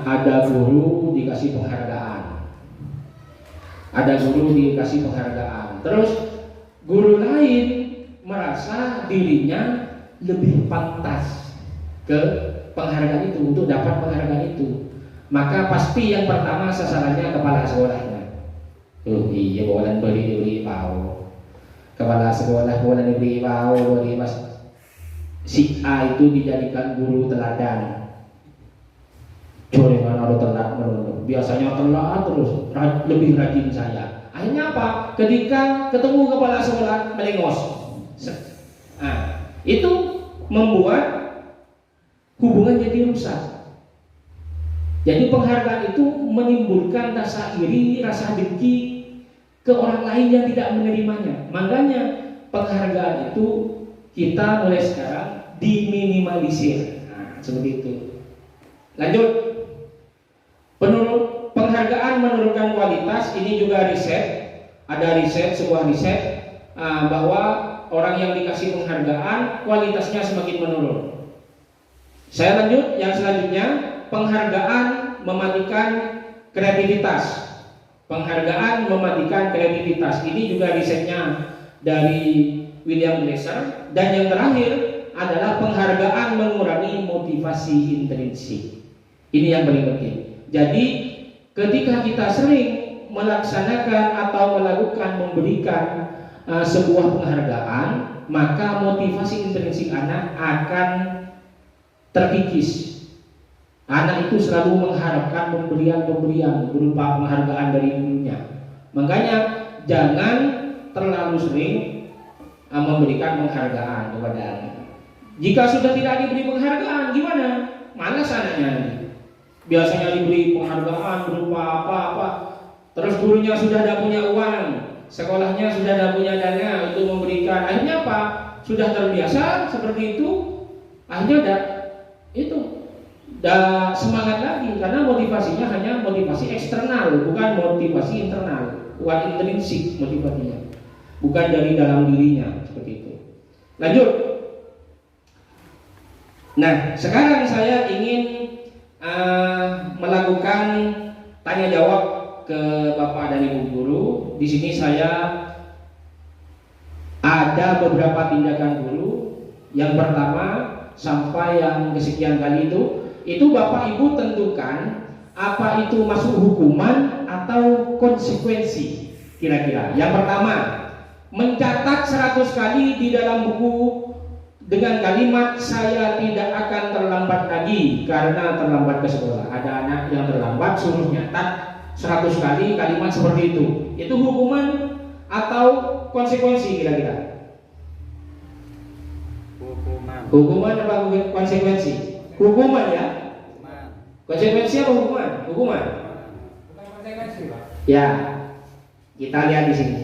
ada guru dikasih penghargaan. Terus guru lain merasa dirinya lebih pantas ke penghargaan itu, untuk dapat penghargaan itu. Maka pasti yang pertama sasarannya kepala sekolahnya. Iya, boleh beri pau. Kepala kepala sekolah boleh diberi tahu dari Mas si A itu dijadikan guru teladan. Jorengan ada telat menurut. Biasanya telat terus, lebih rajin saya. Akhirnya apa? Ketika ketemu kepala sekolah melengos. Nah, itu membuat hubungan jadi rusak. Jadi penghargaan itu menimbulkan rasa iri, rasa dengki ke orang lain yang tidak menerimanya. Makanya penghargaan itu kita mulai sekarang diminimalisir. Nah, seperti itu. Lanjut. Penghargaan menurunkan kualitas. Ini juga riset. Ada riset, sebuah riset bahwa orang yang dikasih penghargaan kualitasnya semakin menurun. Saya lanjut. Yang selanjutnya, penghargaan mematikan kreativitas. Penghargaan mematikan kreativitas. Ini juga risetnya dari William Glasser. Dan yang terakhir adalah penghargaan mengurangi motivasi intrinsik. Ini yang paling penting. Jadi ketika kita sering melaksanakan atau melakukan memberikan sebuah penghargaan, maka motivasi intrinsik anak akan terkikis. Anak itu selalu mengharapkan pemberian-pemberian berupa penghargaan dari gurunya. Makanya jangan terlalu sering memberikan penghargaan kepada anak. Jika sudah tidak diberi penghargaan, gimana? Malas anaknya nanti. Biasanya diberi penghargaan berupa apa-apa, terus gurunya sudah tidak punya uang, sekolahnya sudah tidak punya dana untuk memberikan. Akhirnya apa? Sudah terbiasa seperti itu, akhirnya dah semangat lagi, karena motivasinya hanya motivasi eksternal, bukan motivasi internal, kuat intrinsik motivasinya, bukan dari dalam dirinya, seperti itu. Lanjut. Nah, sekarang saya ingin melakukan tanya jawab ke Bapak dan Ibu guru. Di sini saya ada beberapa tindakan guru. Yang pertama sampai yang kesekian kali itu Bapak Ibu tentukan apa itu masuk hukuman atau konsekuensi kira-kira. Yang pertama, mencatat 100 kali di dalam buku dengan kalimat saya tidak akan terlambat lagi karena terlambat ke sekolah. Ada anak yang terlambat, suruh nyatat 100 kali kalimat seperti itu. Itu hukuman atau konsekuensi kira-kira? Hukuman apa konsekuensi? Hukuman ya? Konsekuensi apa hukuman? Hukuman. Ya, kita lihat di sini.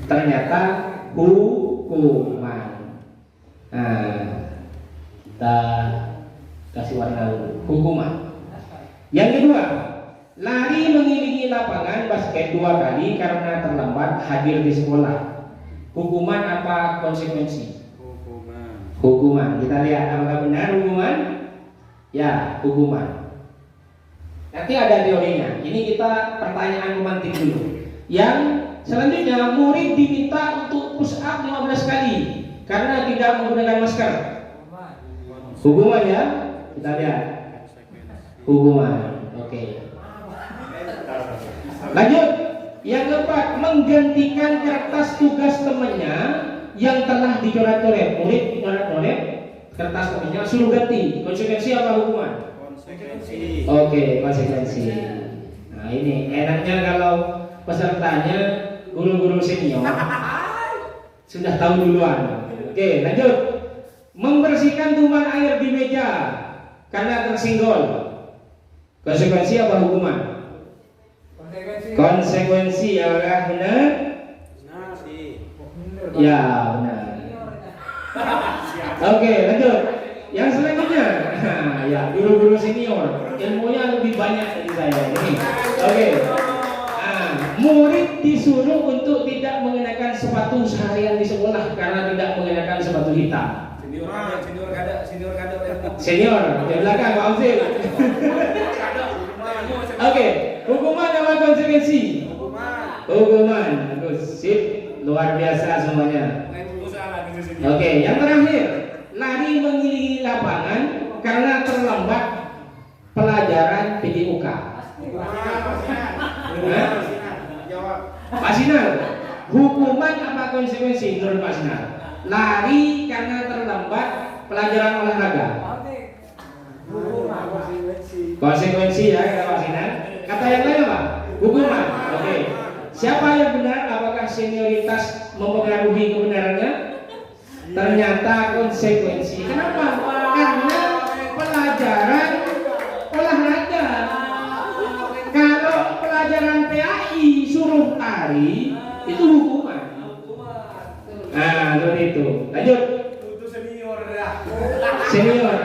Ternyata hukuman. Nah, kita kasih warna dulu. Hukuman. Yang kedua, lari mengelilingi lapangan basket 2 kali karena terlambat hadir di sekolah. Hukuman apa konsekuensi? Hukuman. Kita lihat apakah benar hukuman? Ya, hukuman. Nanti ada teorinya. Ini kita pertanyaan pemantik dulu. Yang selanjutnya, murid diminta untuk push up 15 kali karena tidak menggunakan masker. Hukuman ya? Kita lihat. Hukuman. Oke. Lanjut. Yang keempat, menggantikan kertas tugas temannya yang telah dicoret-coret. Murid coret-coret kertas temannya, suruh ganti. Konsekuensi apa hukuman? Konsekuensi. Oke, konsekuensi. Nah, ini enaknya kalau pesertanya guru-guru senior sudah tahu duluan. Oke, lanjut. Membersihkan tumpahan air di meja karena tersinggol. Konsekuensi apa hukuman? Konsekuensi. Apakah benar? Ya, benar. Oke, lanjut. Yang selanjutnya, ya guru-guru senior ilmunya lebih banyak dari saya. Ini. Oke. Murid disuruh untuk tidak mengenakan sepatu seharian di sekolah karena tidak mengenakan sepatu hitam. Senior di belakang Pak Amzil. Oke, hukuman apa konsekuensi? Hukuman. Bagus, sip, luar biasa semuanya. Oke, yang terakhir, lari mengelilingi lapangan karena terlambat pelajaran PJUK. Pak. Pak Sinar, hukuman apa konsekuensi menurut Pak Sinar? Lari karena terlambat pelajaran olahraga. Konsekuensi ya kata Pak Sinar. Kata yang lain apa? Hukuman. Oke. Siapa yang benar? Apakah senioritas mempengaruhi kebenarannya? Ternyata konsekuensi. Kenapa? Karena pelajaran olahraga. Kalau pelajaran PAI suruh lari itu hukuman. Nah, seperti itu. Lanjut. Itu senior dah. Senior.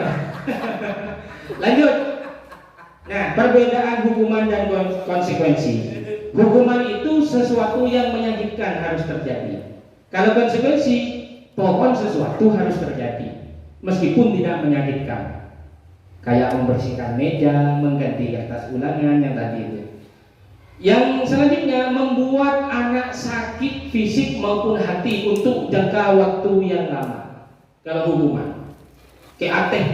Lanjut. Nah, perbedaan hukuman dan konsekuensi. Hukuman itu sesuatu yang menyakitkan harus terjadi. Kalau konsekuensi, pokok sesuatu harus terjadi, meskipun tidak menyakitkan. Kayak membersihkan meja, mengganti kertas ulangan yang tadi itu. Yang selanjutnya, membuat anak sakit fisik maupun hati untuk jangka waktu yang lama. Kalau hukuman, kayak Ateh,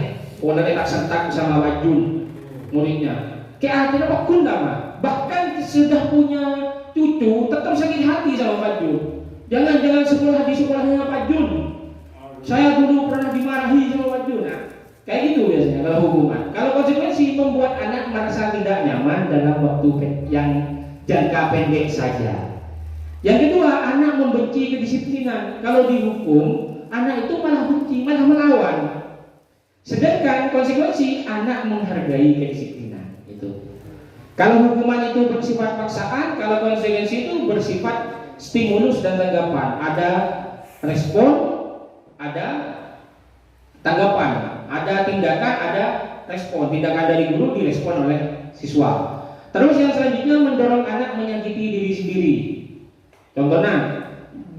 kalau tak sentak sama Wajun muridnya, kayak Ateh apa pun lama. Bahkan sudah punya cucu, tetap sakit hati sama Pak Jun. Jangan sekolah di sekolahnya Pak Jun. Saya dulu pernah dimarahi sama Pak Jun. Nah, kayak gitu biasanya kalau hukuman. Kalau konsekuensi, membuat anak merasa tidak nyaman dalam waktu yang jangka pendek saja. Yang kedua, anak membenci kedisiplinan. Kalau dihukum, anak itu malah benci, malah melawan. Sedangkan konsekuensi, anak menghargai kedisiplinan. Itu. Kalau hukuman itu bersifat paksaan, kalau konsekuensi itu bersifat stimulus dan tanggapan. Ada respon, ada tanggapan, ada tindakan, ada respon. Tindakan dari guru direspon oleh siswa. Terus yang selanjutnya, mendorong anak menyakiti diri sendiri. Contohnya,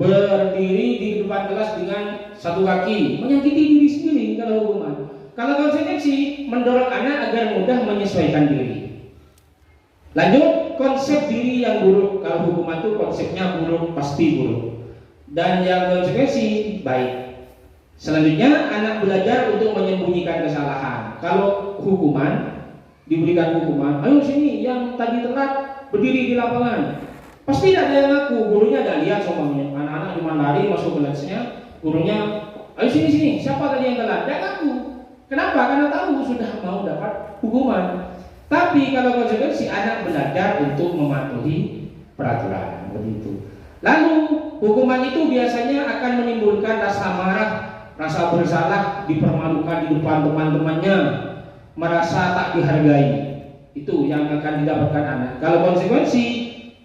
berdiri di depan kelas dengan satu kaki, menyakiti diri sendiri kalau hukuman. Kalau konsekuensi, mendorong anak agar mudah menyesuaikan diri. Lanjut, konsep diri yang buruk. Kalau hukuman itu konsepnya buruk, pasti buruk. Dan yang konsekuensi baik. Selanjutnya, anak belajar untuk menyembunyikan kesalahan. Kalau hukuman, diberikan hukuman, ayo sini yang tadi telat berdiri di lapangan. Pasti ada yang ngaku, gurunya ada lihat sombongnya. Anak-anak cuma lari masuk kelasnya, gurunya, ayo sini, siapa tadi yang telat? Dia ngaku. Kenapa? Karena tahu sudah mau dapat hukuman. Tapi kalau konsekuensi, anak belajar untuk mematuhi peraturan, begitu. Lalu hukuman itu biasanya akan menimbulkan rasa marah, rasa bersalah, dipermalukan di depan teman-temannya, merasa tak dihargai. Itu yang akan didapatkan anak. Kalau konsekuensi,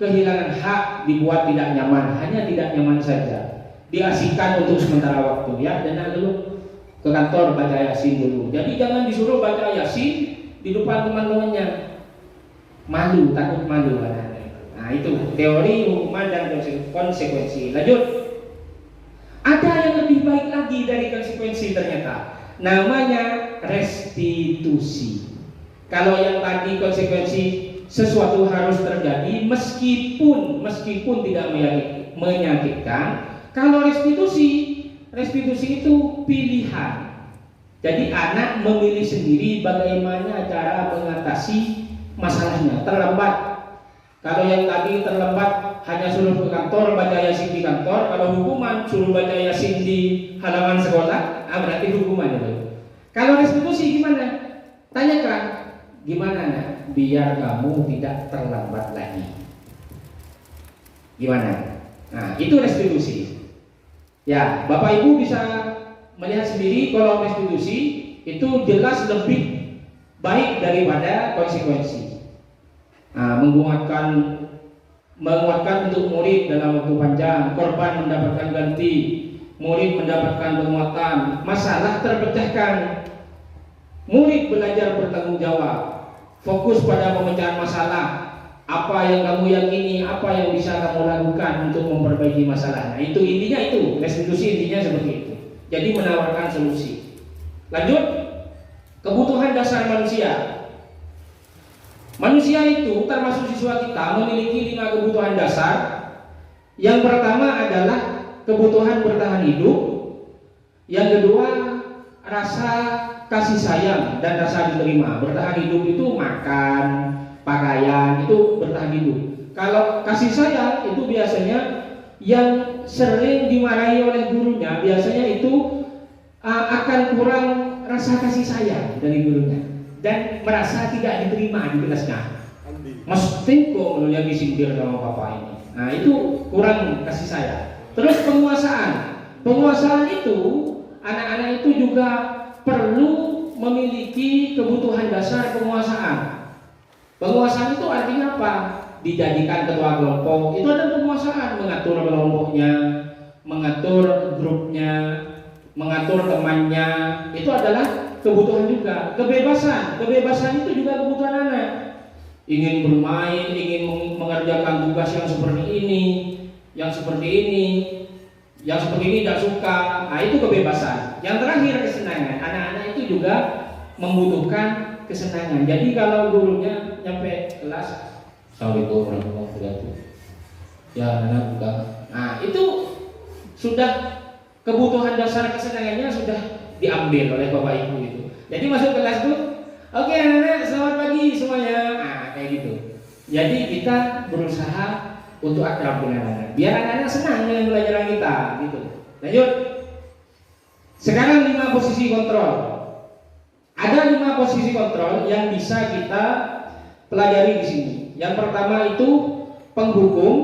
kehilangan hak, dibuat tidak nyaman, hanya tidak nyaman saja, diasingkan untuk sementara waktu. Ya, dan dulu ke kantor baca Yasin dulu. Jadi jangan disuruh baca Yasin di depan teman-temannya, malu, takut malu. Nah, itu teori hukuman dan konsekuensi. Lanjut, ada yang lebih baik lagi dari konsekuensi ternyata, namanya restitusi. Kalau yang tadi konsekuensi, sesuatu harus terjadi meskipun tidak menyakitkan. Kalau restitusi itu pilihan. Jadi anak memilih sendiri bagaimana cara mengatasi masalahnya. Terlambat, kalau yang tadi terlambat hanya suruh ke kantor baca Yasin di kantor. Kalau hukuman suruh baca Yasin di halaman sekolah, berarti hukuman itu. Kalau restitusi gimana? Tanyakan, gimana nak biar kamu tidak terlambat lagi? Gimana? Nah, itu restitusi. Ya, Bapak Ibu bisa melihat sendiri kalau restitusi itu jelas lebih baik daripada konsekuensi. Nah, menguatkan untuk murid dalam waktu panjang, korban mendapatkan ganti, murid mendapatkan penguatan, masalah terpecahkan, murid belajar bertanggung jawab, fokus pada pemecahan masalah, apa yang kamu yakini, apa yang bisa kamu lakukan untuk memperbaiki masalah. Nah, itu intinya, itu restitusi intinya seperti itu. Jadi menawarkan solusi. Lanjut, kebutuhan dasar manusia. Manusia itu termasuk siswa kita memiliki 5 kebutuhan dasar. Yang pertama adalah kebutuhan bertahan hidup. Yang kedua, rasa kasih sayang dan rasa diterima. Bertahan hidup itu makan, pakaian, itu bertahan hidup. Kalau kasih sayang itu biasanya yang sering dimarahi oleh gurunya, biasanya itu akan kurang rasa kasih sayang dari gurunya dan merasa tidak diterima di kelasnya. Mesti kok yang disindir sama bapak ini. Nah itu kurang kasih sayang. Terus penguasaan itu anak-anak itu juga perlu memiliki kebutuhan dasar penguasaan. Penguasaan itu artinya apa? Dijadikan ketua kelompok, itu ada penguasaan, mengatur kelompoknya, mengatur grupnya, mengatur temannya, itu adalah kebutuhan juga. Kebebasan itu juga kebutuhan anak. Ingin bermain, ingin mengerjakan tugas yang seperti ini, yang seperti ini tidak suka. Nah itu kebebasan. Yang terakhir kesenangan. Anak-anak itu juga membutuhkan kesenangan. Jadi kalau gurunya nyampe kelas, Assalamualaikum warahmatullahi wabarakatuh. Ya anak buka. Nah itu sudah kebutuhan dasar kesenangannya sudah diambil oleh bapak ibu itu. Jadi masuk kelas itu, oke anak-anak selamat pagi semuanya. Nah kayak gitu. Jadi kita berusaha untuk akrab dengan anak, biar anak-anak senang dengan pelajaran kita, gitu. Lanjut. Sekarang 5 posisi kontrol. Ada 5 posisi kontrol yang bisa kita pelajari di sini. Yang pertama itu penghukum,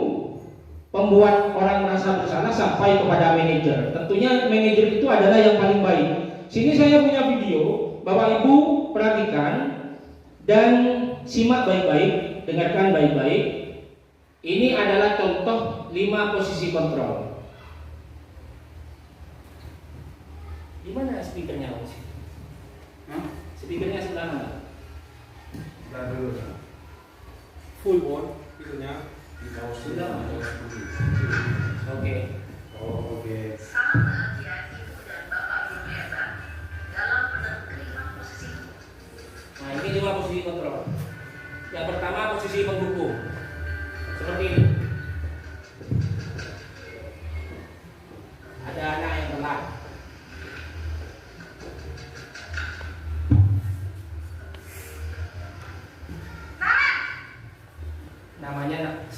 pembuat orang merasa bersalah sampai kepada manajer. Tentunya manajer itu adalah yang paling baik. Sini saya punya video, Bapak Ibu perhatikan dan simak baik-baik, dengarkan baik-baik. Ini adalah contoh 5 posisi kontrol. Di mana speakernya Om? Speakernya sebelah mana? Sebelah dulu. Full on, itunya di bawah Sudah. sini. Oke. Oh, oke. Sangat bahagia ibu dan bapak guru hebat dalam menentukan 5 posisi. Nah ini 5 posisi kontrol. Yang pertama posisi penghukum. Seperti ini. Ada anak yang telat.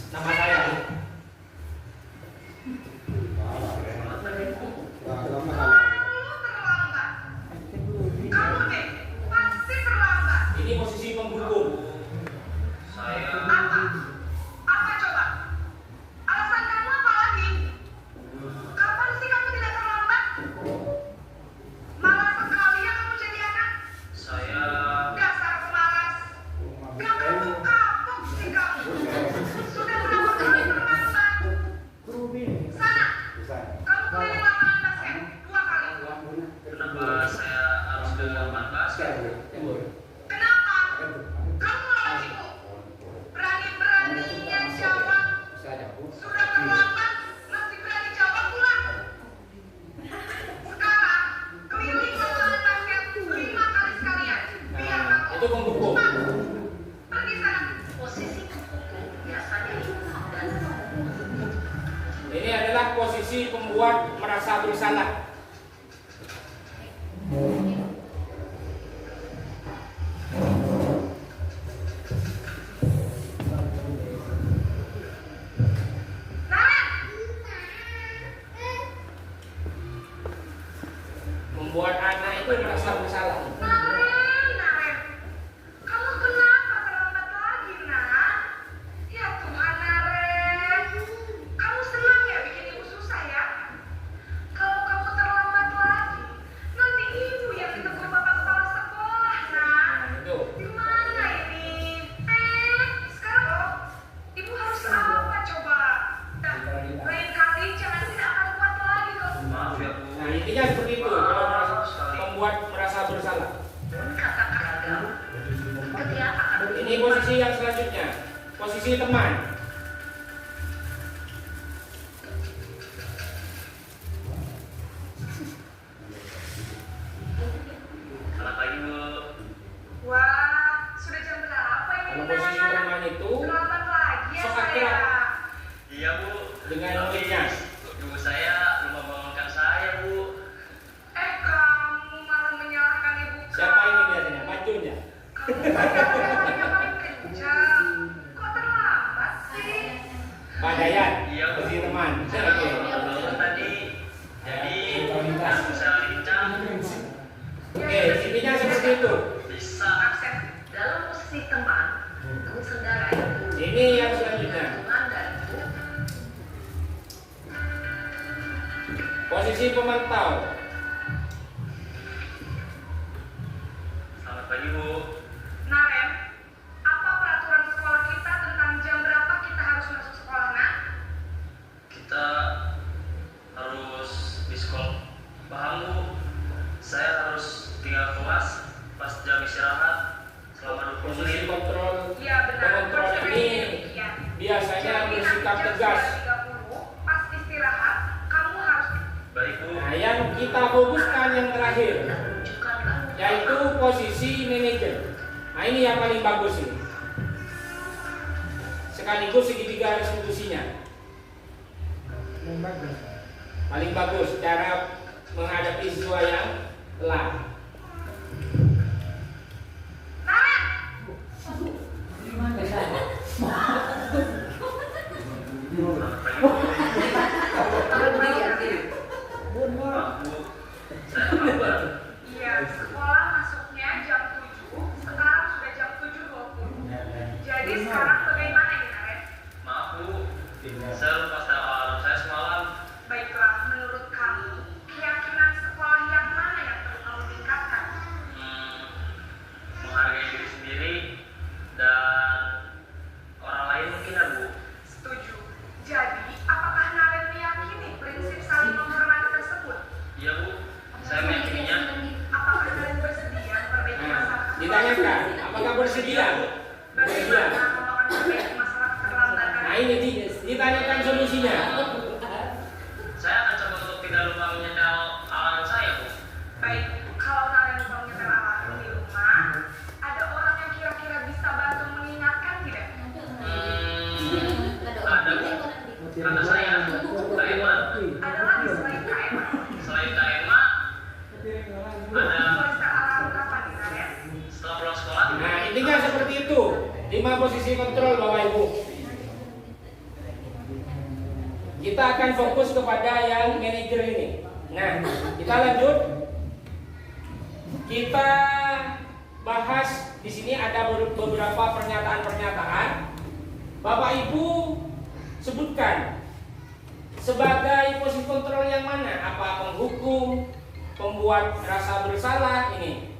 Nama saya. Ini posisi penghukum. Apa coba? Alasan kamu apa lagi? Kapan sih kamu tidak terlambat? Malas sekali ya kamu jadi anak. Dasar pemalas. Kamu kapok sih kamu. Sudah berapa kali terlambat? Sana, kamu keliling lapangan basket 2 kali. Kenapa saya harus ke basket? Kenapa? Kamu lawan ibu. Berani-beraninya jawab. Sudah terlambat, masih berani jawab pula. Sekarang, keliling lapangan basket 5 kali sekalian. Biar kamu Itu penghukum. pergi sana. Posisi penghukum biasanya imam dan Ini adalah posisi pembuat merasa bersalah. Membuat anak itu merasa bersalah. Naren, kamu kenapa terlambat lagi, Nak? Ya Tuhan, Naren, kamu senang ya bikin ibu susah ya? Kalau kamu terlambat lagi, nanti ibu yang ditegur bapak kepala sekolah, Nak. Itu. Gimana ini? Sekarang ibu harus apa coba? Lain kali jangan tidak akan kuat lagi kamu. Maaf ya Bu. Nah intinya seperti itu. Kalau membuat merasa bersalah. Kata ragam, ketika akan Ini posisi yang selanjutnya. Posisi teman. Selamat pagi Bu. Wah, sudah jam berapa ini? Kalau posisi teman itu Terlambat lagi ya sok saya. akrab Iya Bu. dengan Tapi muridnya. ibu saya belum membangunkan saya Bu. Kamu malah menyalahkan ibu Siapa ini biasanya? Pacunya. Kamu yang paling kencang. Kok terlambat sih? Pak Dayat, Iya, Bu. posisi teman. Saya Oke. ngobrol tadi. Jadi kalau saya lincah Oke, intinya seperti itu. bisa Akses dalam posisi teman, kamu saudara itu. Ini yang selanjutnya. Teman dan itu. Posisi pemantau. selamat pagi Bu. Naren, apa peraturan sekolah kita tentang jam berapa kita harus masuk sekolah, Nak? Kita harus di sekolah. Paham Bu? Saya harus tinggal kelas pas jam istirahat selama 20 Posisi menit. kontrol. Iya benar. Pengontrol Prosedurnya ini demikian. biasanya Jadi bersikap nanti jam tegas. 9.30 pas istirahat, kamu harus Baik Bu. Nah, yang kita fokuskan yang terakhir, tunjukkan kamu. yaitu posisi manajer. Nah, ini yang paling bagus ini. Sekaligus segitiga restitusinya. Paling bagus cara menghadapi siswa yang telat. Naren, Selamat pagi Bu. Maaf Bu. Saya lambat. iya, sekolah masuknya jam 7, sekarang sudah jam 7.20. Jadi sekarang bagaimana ini, Naren? Maaf Bu. Saya lupa setel alarm saya semalam. Baiklah, menurut kamu, keyakinan sekolah yang mana yang perlu kamu tingkatkan? Menghargai diri sendiri dan orang lain mungkin ya Bu. Setuju. Jadi, apakah Naren meyakini prinsip saling menghormati tersebut? Iya Bu. Saya meyakininya. Apakah Naren bersedia memperbaiki Nah, masalah ditanyakan, apakah bersedia? Bersedia. Bagaimana kamu akan memperbaiki masalah keterlambatan? Nah, ini ditanyakan solusinya. Saya akan coba untuk tidak lupa menyetel alarm saya Bu. Baik, kalau Naren lupa menyetel alarm di rumah, ada orang yang kira-kira bisa bantu mengingatkan tidak? Ada Bu. Kata saya, Kak Emma. Ada lagi selain KM? Selain Kak Emma, ada Setel alarm kapan nih, Naren? setelah pulang sekolah. Nah, intinya seperti itu. 5 posisi kontrol Bapak Ibu. Kita akan fokus kepada yang manajer ini. Nah, kita lanjut. Kita bahas di sini ada beberapa pernyataan-pernyataan. Bapak Ibu sebutkan sebagai posisi kontrol yang mana? Apa penghukum, pembuat rasa bersalah ini?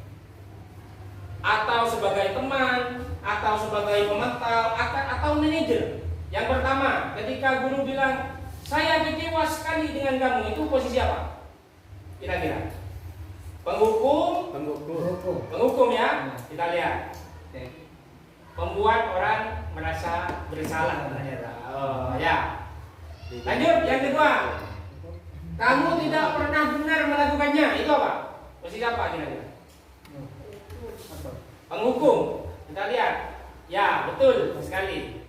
Atau sebagai teman, atau sebagai pemantau, atau manajer. Yang pertama, ketika guru bilang, saya kecewa sekali dengan kamu, itu posisi apa? Kira-kira penghukum, penghukum ya, kita lihat. Pembuat orang merasa bersalah ternyata. Oh ya. Lanjut, yang kedua, kamu tidak pernah benar melakukannya, itu apa? Posisi apa kira-kira? Penghukum, kita lihat. Ya, betul sekali.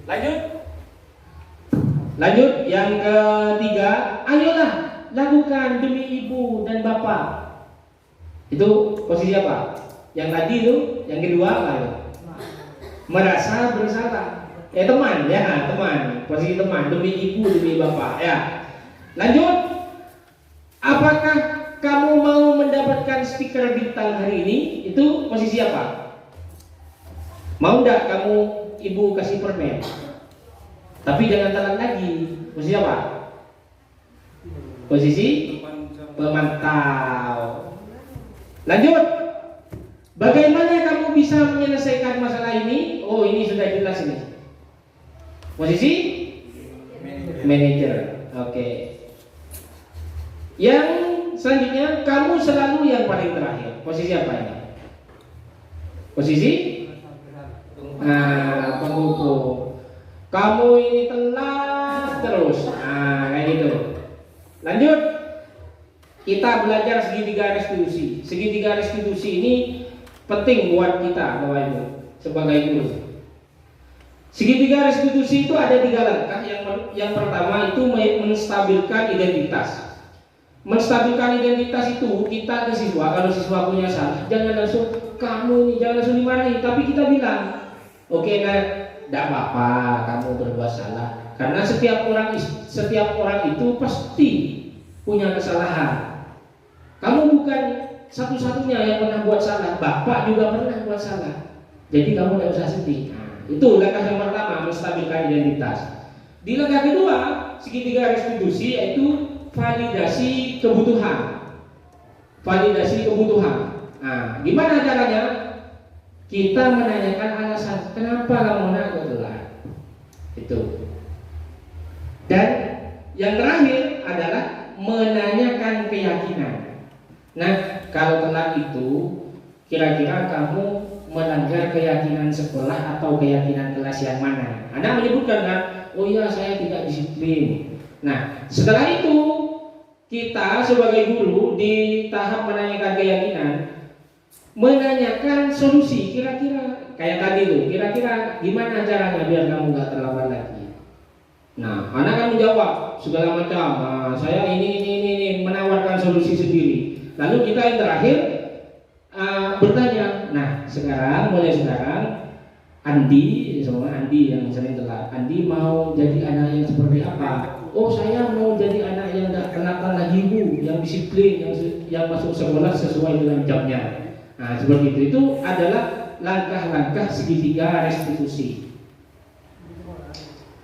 Lanjut. Lanjut, yang ketiga, ayolah lakukan demi ibu dan bapak. Itu posisi apa? Yang tadi itu, yang kedua apa? Merasa bersalah. Teman ya, teman. Posisi teman, demi ibu, demi bapak. Ya. Lanjut. Apakah kamu mau mendapatkan stiker bintang hari ini? Itu posisi apa? Mau enggak kamu ibu kasih permen? Tapi jangan telat lagi. Posisi apa? Posisi pemantau. Lanjut. Bagaimana kamu bisa menyelesaikan masalah ini? Oh, ini sudah jelas ini. Posisi manajer. Oke. Yang selanjutnya, kamu selalu yang paling terakhir. Posisi apa ini? Posisi penghukum. Kamu ini telat terus. Nah, kayak gitu. Lanjut. Kita belajar segitiga restitusi. Segitiga restitusi ini penting buat kita, Bapak Ibu, sebagai guru. Segitiga restitusi itu ada 3 langkah. Yang pertama itu menstabilkan identitas. Menstabilkan identitas itu kita ke siswa, kalau siswa punya salah, jangan langsung kamu ini, jangan langsung dimarahi, tapi kita bilang, oke, nah, tidak apa-apa, kamu salah. Karena setiap orang itu pasti punya kesalahan. Kamu bukan satu-satunya yang pernah buat salah. Bapak juga pernah buat salah. Jadi kamu tidak usah sedih. Nah, itu langkah yang pertama, menstabilkan identitas. Di langkah kedua, segitiga restitusi yaitu validasi kebutuhan. Validasi kebutuhan. Nah, gimana caranya? Kita menanyakan alasan kenapa kamu nak telat. Itu. Dan yang terakhir adalah menanyakan keyakinan. Nah, kalau telat itu kira-kira kamu melanggar keyakinan sekolah atau keyakinan kelas yang mana? Anda menyebutkan kan, oh iya saya tidak disiplin. Nah, setelah itu kita sebagai guru di tahap menanyakan keyakinan, menanyakan solusi. Kira-kira kayak tadi tuh, kira-kira gimana caranya biar kamu gak terlambat lagi. Nah, anak kan menjawab segala macam. Nah, saya ini menawarkan solusi sendiri. Lalu kita yang terakhir bertanya. Nah, mulai sekarang Andi, semua Andi yang sering telat. Andi mau jadi anak yang seperti apa? Oh, saya mau jadi anak yang tidak kelatan lagi Bu, yang disiplin, yang masuk sekolah sesuai dengan jamnya. Nah, seperti itu. Itu adalah langkah-langkah segitiga restitusi.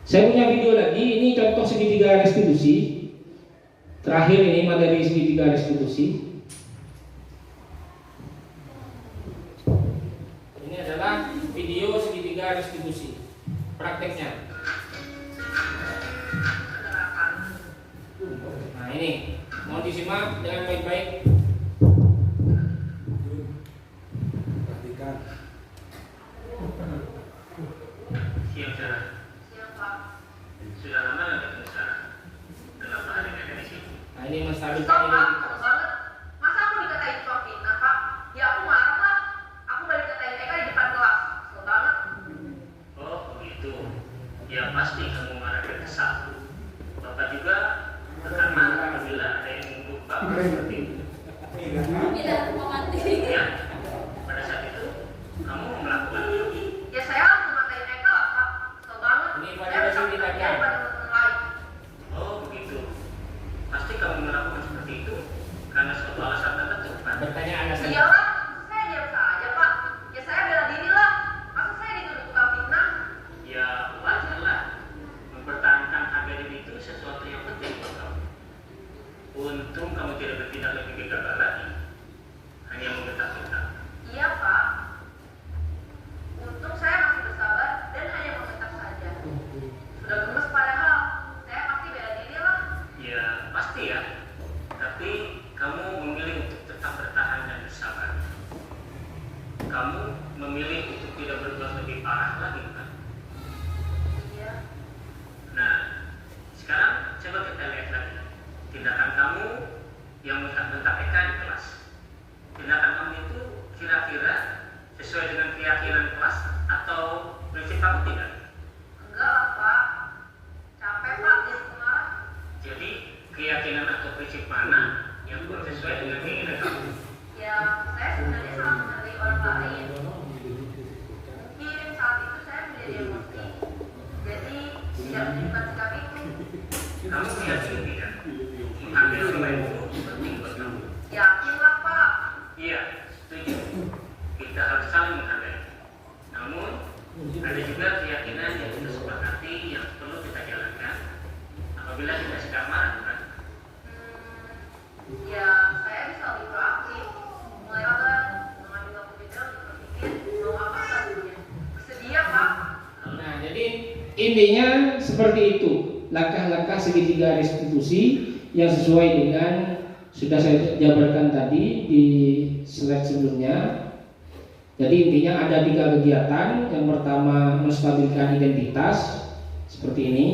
Saya punya video lagi, ini contoh segitiga restitusi. Terakhir ini materi segitiga restitusi. Ini adalah video segitiga restitusi. Prakteknya. Nah, ini mau disimak dengan baik-baik. Perhatikan. Siap, Sarah. Sudah lama nggak ketemu Sarah? Kenapa hari ini di sini? Nah, ini menstabilkan Stop, Pak. identitas. Kesel banget. Masa aku dikatain cowok fitnah, Pak? Ya aku marah lah. Aku balik katain Eka di depan kelas. Kesel banget. Oh begitu. Ya pasti kamu marah dan kesal. Bapak juga akan marah apabila ada yang menuduh Bapak seperti itu. Ya, pada saat itu kamu melakukan itu. Ya saya langsung ngatain Eka lah, Pak. Kesel banget. Ini Saya validasi bisa tindakan. ngatain daripada teman-teman lain. Oh begitu. Pasti kamu melakukan seperti itu karena suatu alasan tertentu, kan? Bertanya alasan. Iyalah, saya diam saja, Pak. Ya saya bela diri lah. Masa saya dituduh tukang fitnah? Ya wajar lah. Mempertahankan harga diri itu sesuatu yang penting buat kamu. Untung kamu tidak bertindak lebih gegabah lagi. Hanya menggetak-getak. Iya, Pak. Untung saya masih bersabar dan hanya mengetak saja. Sudah gemes padahal. Saya pasti bela diri lah. Ya pasti ya. Tapi kamu memilih untuk tetap bertahan dan bersabar. Kamu memilih untuk tidak berbuat lebih parah lagi, kan? Iya. Nah, sekarang coba kita lihat lagi tindakan kamu yang bentak-bentak Eka di kelas. Tindakan kamu itu kira-kira sesuai dengan keyakinan kelas atau prinsip kamu tidak? Enggak lah, Pak. Capek, Pak, dia marah. Jadi keyakinan atau prinsip mana yang sesuai dengan keinginan kamu? Ya, saya sebenarnya sangat menghargai orang lain. Mungkin saat itu saya menjadi emosi. Jadi, tidak menunjukkan sikap itu. Kamu meyakini tidak? Menghargai orang lain itu penting buat kamu. Yakinlah, Pak. Iya, setuju. Kita harus saling menghargai. Namun, ada juga keyakinan yang kita sepakati yang perlu kita jalankan apabila kita sedang marah, kan? Ya, saya bisa lebih proaktif. Mulai sabar, mengambil waktu jeda untuk berpikir mau apa selanjutnya. Bersedia, Pak. Nah, jadi intinya seperti itu. Langkah-langkah segitiga restitusi yang sesuai dengan sudah saya jabarkan tadi di slide sebelumnya. Jadi intinya ada 3 kegiatan. Yang pertama menstabilkan identitas seperti ini.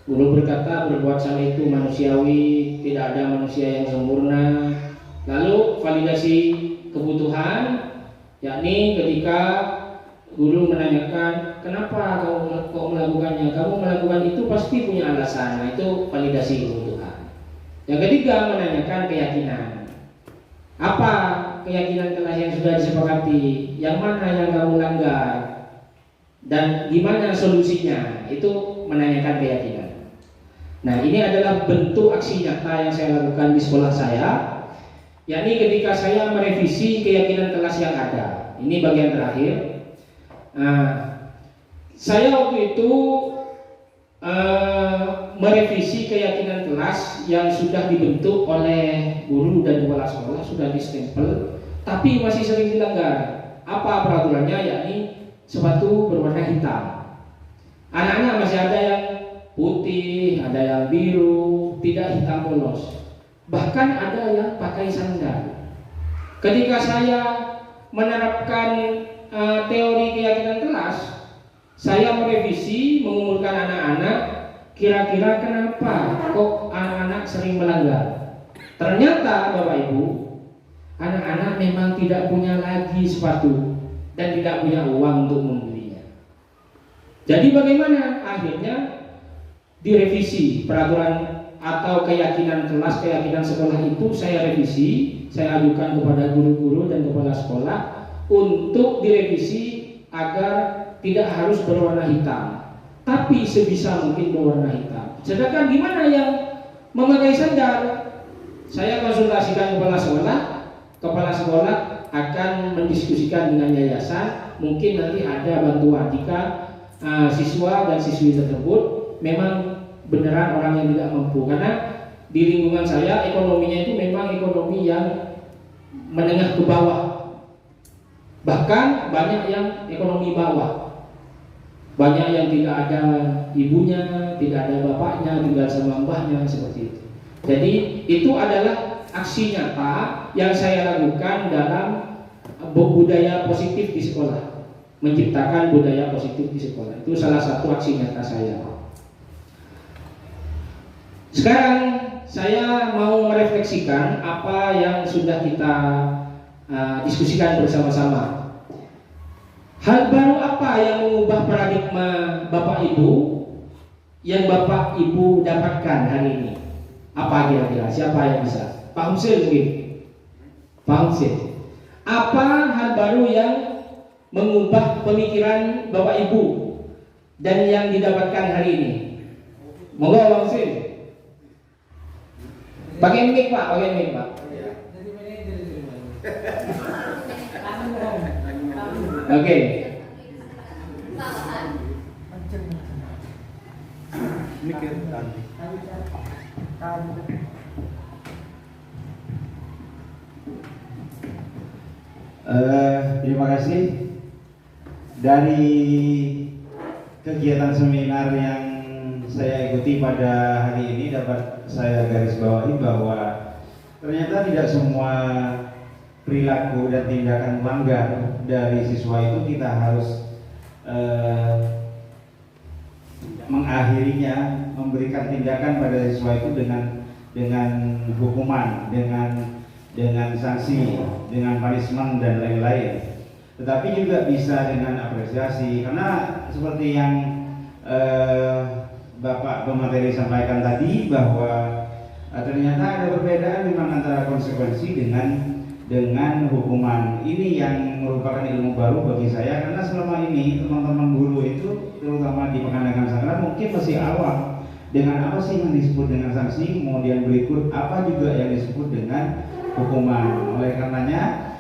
Guru berkata berbuat salah itu manusiawi, tidak ada manusia yang sempurna. Lalu validasi kebutuhan, yakni ketika guru menanyakan kenapa kamu kok melakukannya, kamu melakukan itu pasti punya alasan. Nah, itu validasi kebutuhan. Yang ketiga menanyakan keyakinan. Apa keyakinan kelas yang sudah disepakati? Yang mana yang kamu langgar? dan gimana solusinya, itu menanyakan keyakinan. Nah, ini adalah bentuk aksi nyata yang saya lakukan di sekolah saya, yakni ketika saya merevisi keyakinan kelas yang ada. Ini bagian terakhir. Saya waktu itu merevisi keyakinan kelas yang sudah dibentuk oleh guru dan kepala sekolah, sudah distempel, tapi masih sering dilanggar. Apa peraturannya? Yakni sepatu berwarna hitam. Anak-anak masih ada yang putih, ada yang biru, tidak hitam polos. Bahkan ada yang pakai sandal. Ketika saya menerapkan teori keyakinan kelas, saya merevisi, mengumpulkan anak-anak, kira-kira kenapa kok anak-anak sering melanggar. Ternyata Bapak Ibu, anak-anak memang tidak punya lagi sepatu dan tidak punya uang untuk membelinya. Jadi bagaimana? Akhirnya direvisi peraturan atau keyakinan kelas, keyakinan sekolah itu saya revisi, saya ajukan kepada guru-guru dan kepala sekolah untuk direvisi agar tidak harus berwarna hitam, tapi sebisa mungkin berwarna hitam. Sedangkan gimana yang memakai sandal? Saya konsultasikan kepala sekolah akan mendiskusikan dengan yayasan, mungkin nanti ada bantuan jika siswa dan siswi tersebut memang beneran orang yang tidak mampu. Karena di lingkungan saya ekonominya itu memang ekonomi yang menengah ke bawah, bahkan banyak yang ekonomi bawah. Banyak yang tidak ada ibunya, tidak ada bapaknya, tinggal sama mbahnya, seperti itu. Jadi itu adalah aksi nyata yang saya lakukan dalam budaya positif di sekolah, menciptakan budaya positif di sekolah. Itu salah satu aksi nyata saya. Sekarang saya mau merefleksikan apa yang sudah kita diskusikan bersama-sama. Hal baru apa yang mengubah paradigma Bapak Ibu yang Bapak Ibu dapatkan hari ini? Apa kira-kira? Siapa yang bisa? Pak Humsil mungkin? Pak Humsil. Apa hal baru yang mengubah pemikiran Bapak Ibu dan yang didapatkan hari ini? Monggo Pak Humsil. Pakai mic Pak, pakai mic Pak. Oke. Terima kasih. Dari kegiatan seminar yang saya ikuti pada hari ini dapat saya garis bawahi bahwa ternyata tidak semua perilaku dan tindakan melanggar dari siswa itu kita harus mengakhirinya, memberikan tindakan pada siswa itu dengan hukuman, dengan sanksi, dengan punishment dan lain-lain. Tetapi juga bisa dengan apresiasi, karena seperti yang Bapak pemateri sampaikan tadi bahwa ternyata ada perbedaan memang antara konsekuensi dengan hukuman. Ini yang merupakan ilmu baru bagi saya, karena selama ini teman-teman guru itu terutama di Pekanbagan Sangkalan mungkin masih awam dengan apa sih yang disebut dengan sanksi, kemudian berikut apa juga yang disebut dengan hukuman. Oleh karenanya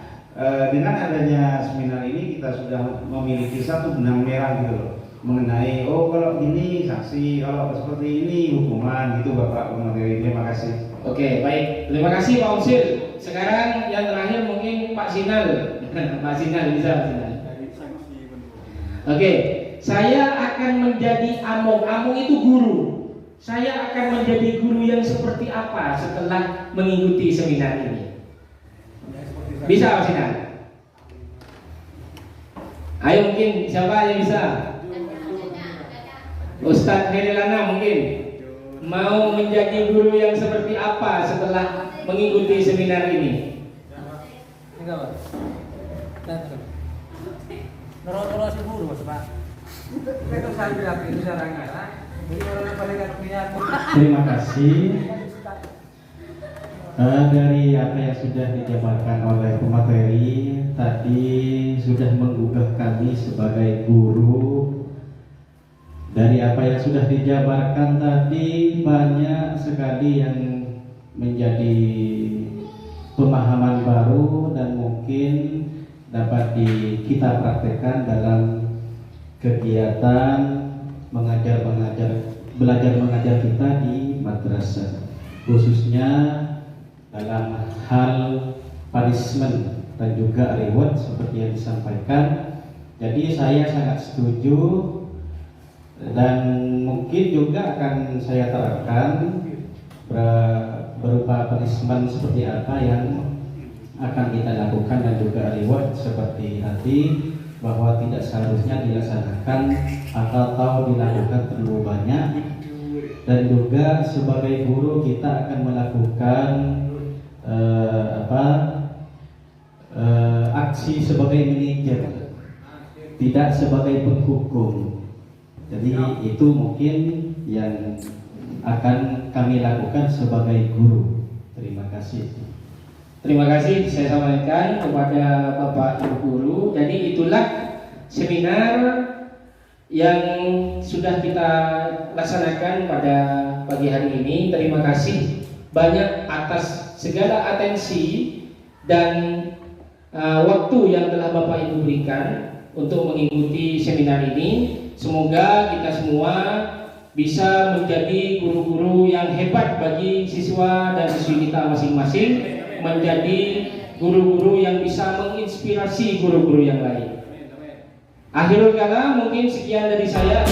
dengan adanya seminar ini kita sudah memiliki satu benang merah gitu loh, mengenai kalau gini sanksi, kalau seperti ini hukuman gitu Bapak pemateri. Terima kasih. Oke, baik. Terima kasih Pak Umsil. Sekarang yang terakhir mungkin Pak Sinal. Pak Sinal bisa Pak Sinal. Oke, saya akan menjadi among. Among itu guru. Saya akan menjadi guru yang seperti apa setelah mengikuti seminar ini? Bisa Pak Sinal? Ayo mungkin siapa yang bisa? Ustadz Herilana mungkin mau menjadi guru yang seperti apa setelah mengikuti seminar ini? Terima kasih. Dari apa yang sudah dijabarkan oleh pemateri tadi sudah menggugah kami sebagai guru Dari apa yang sudah dijabarkan tadi, banyak sekali yang menjadi pemahaman baru dan mungkin dapat kita praktekkan dalam kegiatan belajar mengajar kita di madrasah, khususnya dalam hal punishment dan juga reward seperti yang disampaikan. Jadi saya sangat setuju dan mungkin juga akan saya terapkan berupa punishment seperti apa yang akan kita lakukan dan juga reward seperti tadi, bahwa tidak seharusnya dilaksanakan atau dilakukan terlalu banyak. Dan juga sebagai guru kita akan melakukan aksi sebagai manajer, tidak sebagai penghukum. Jadi itu mungkin yang akan kami lakukan sebagai guru. Terima kasih. Terima kasih saya sampaikan kepada Bapak Ibu Guru. Jadi itulah seminar yang sudah kita laksanakan pada pagi hari ini. Terima kasih banyak atas segala atensi dan waktu yang telah Bapak Ibu berikan untuk mengikuti seminar ini. Semoga kita semua bisa menjadi guru-guru yang hebat bagi siswa dan siswi kita masing-masing, menjadi guru-guru yang bisa menginspirasi guru-guru yang lain. Akhirul kalam, mungkin sekian dari saya.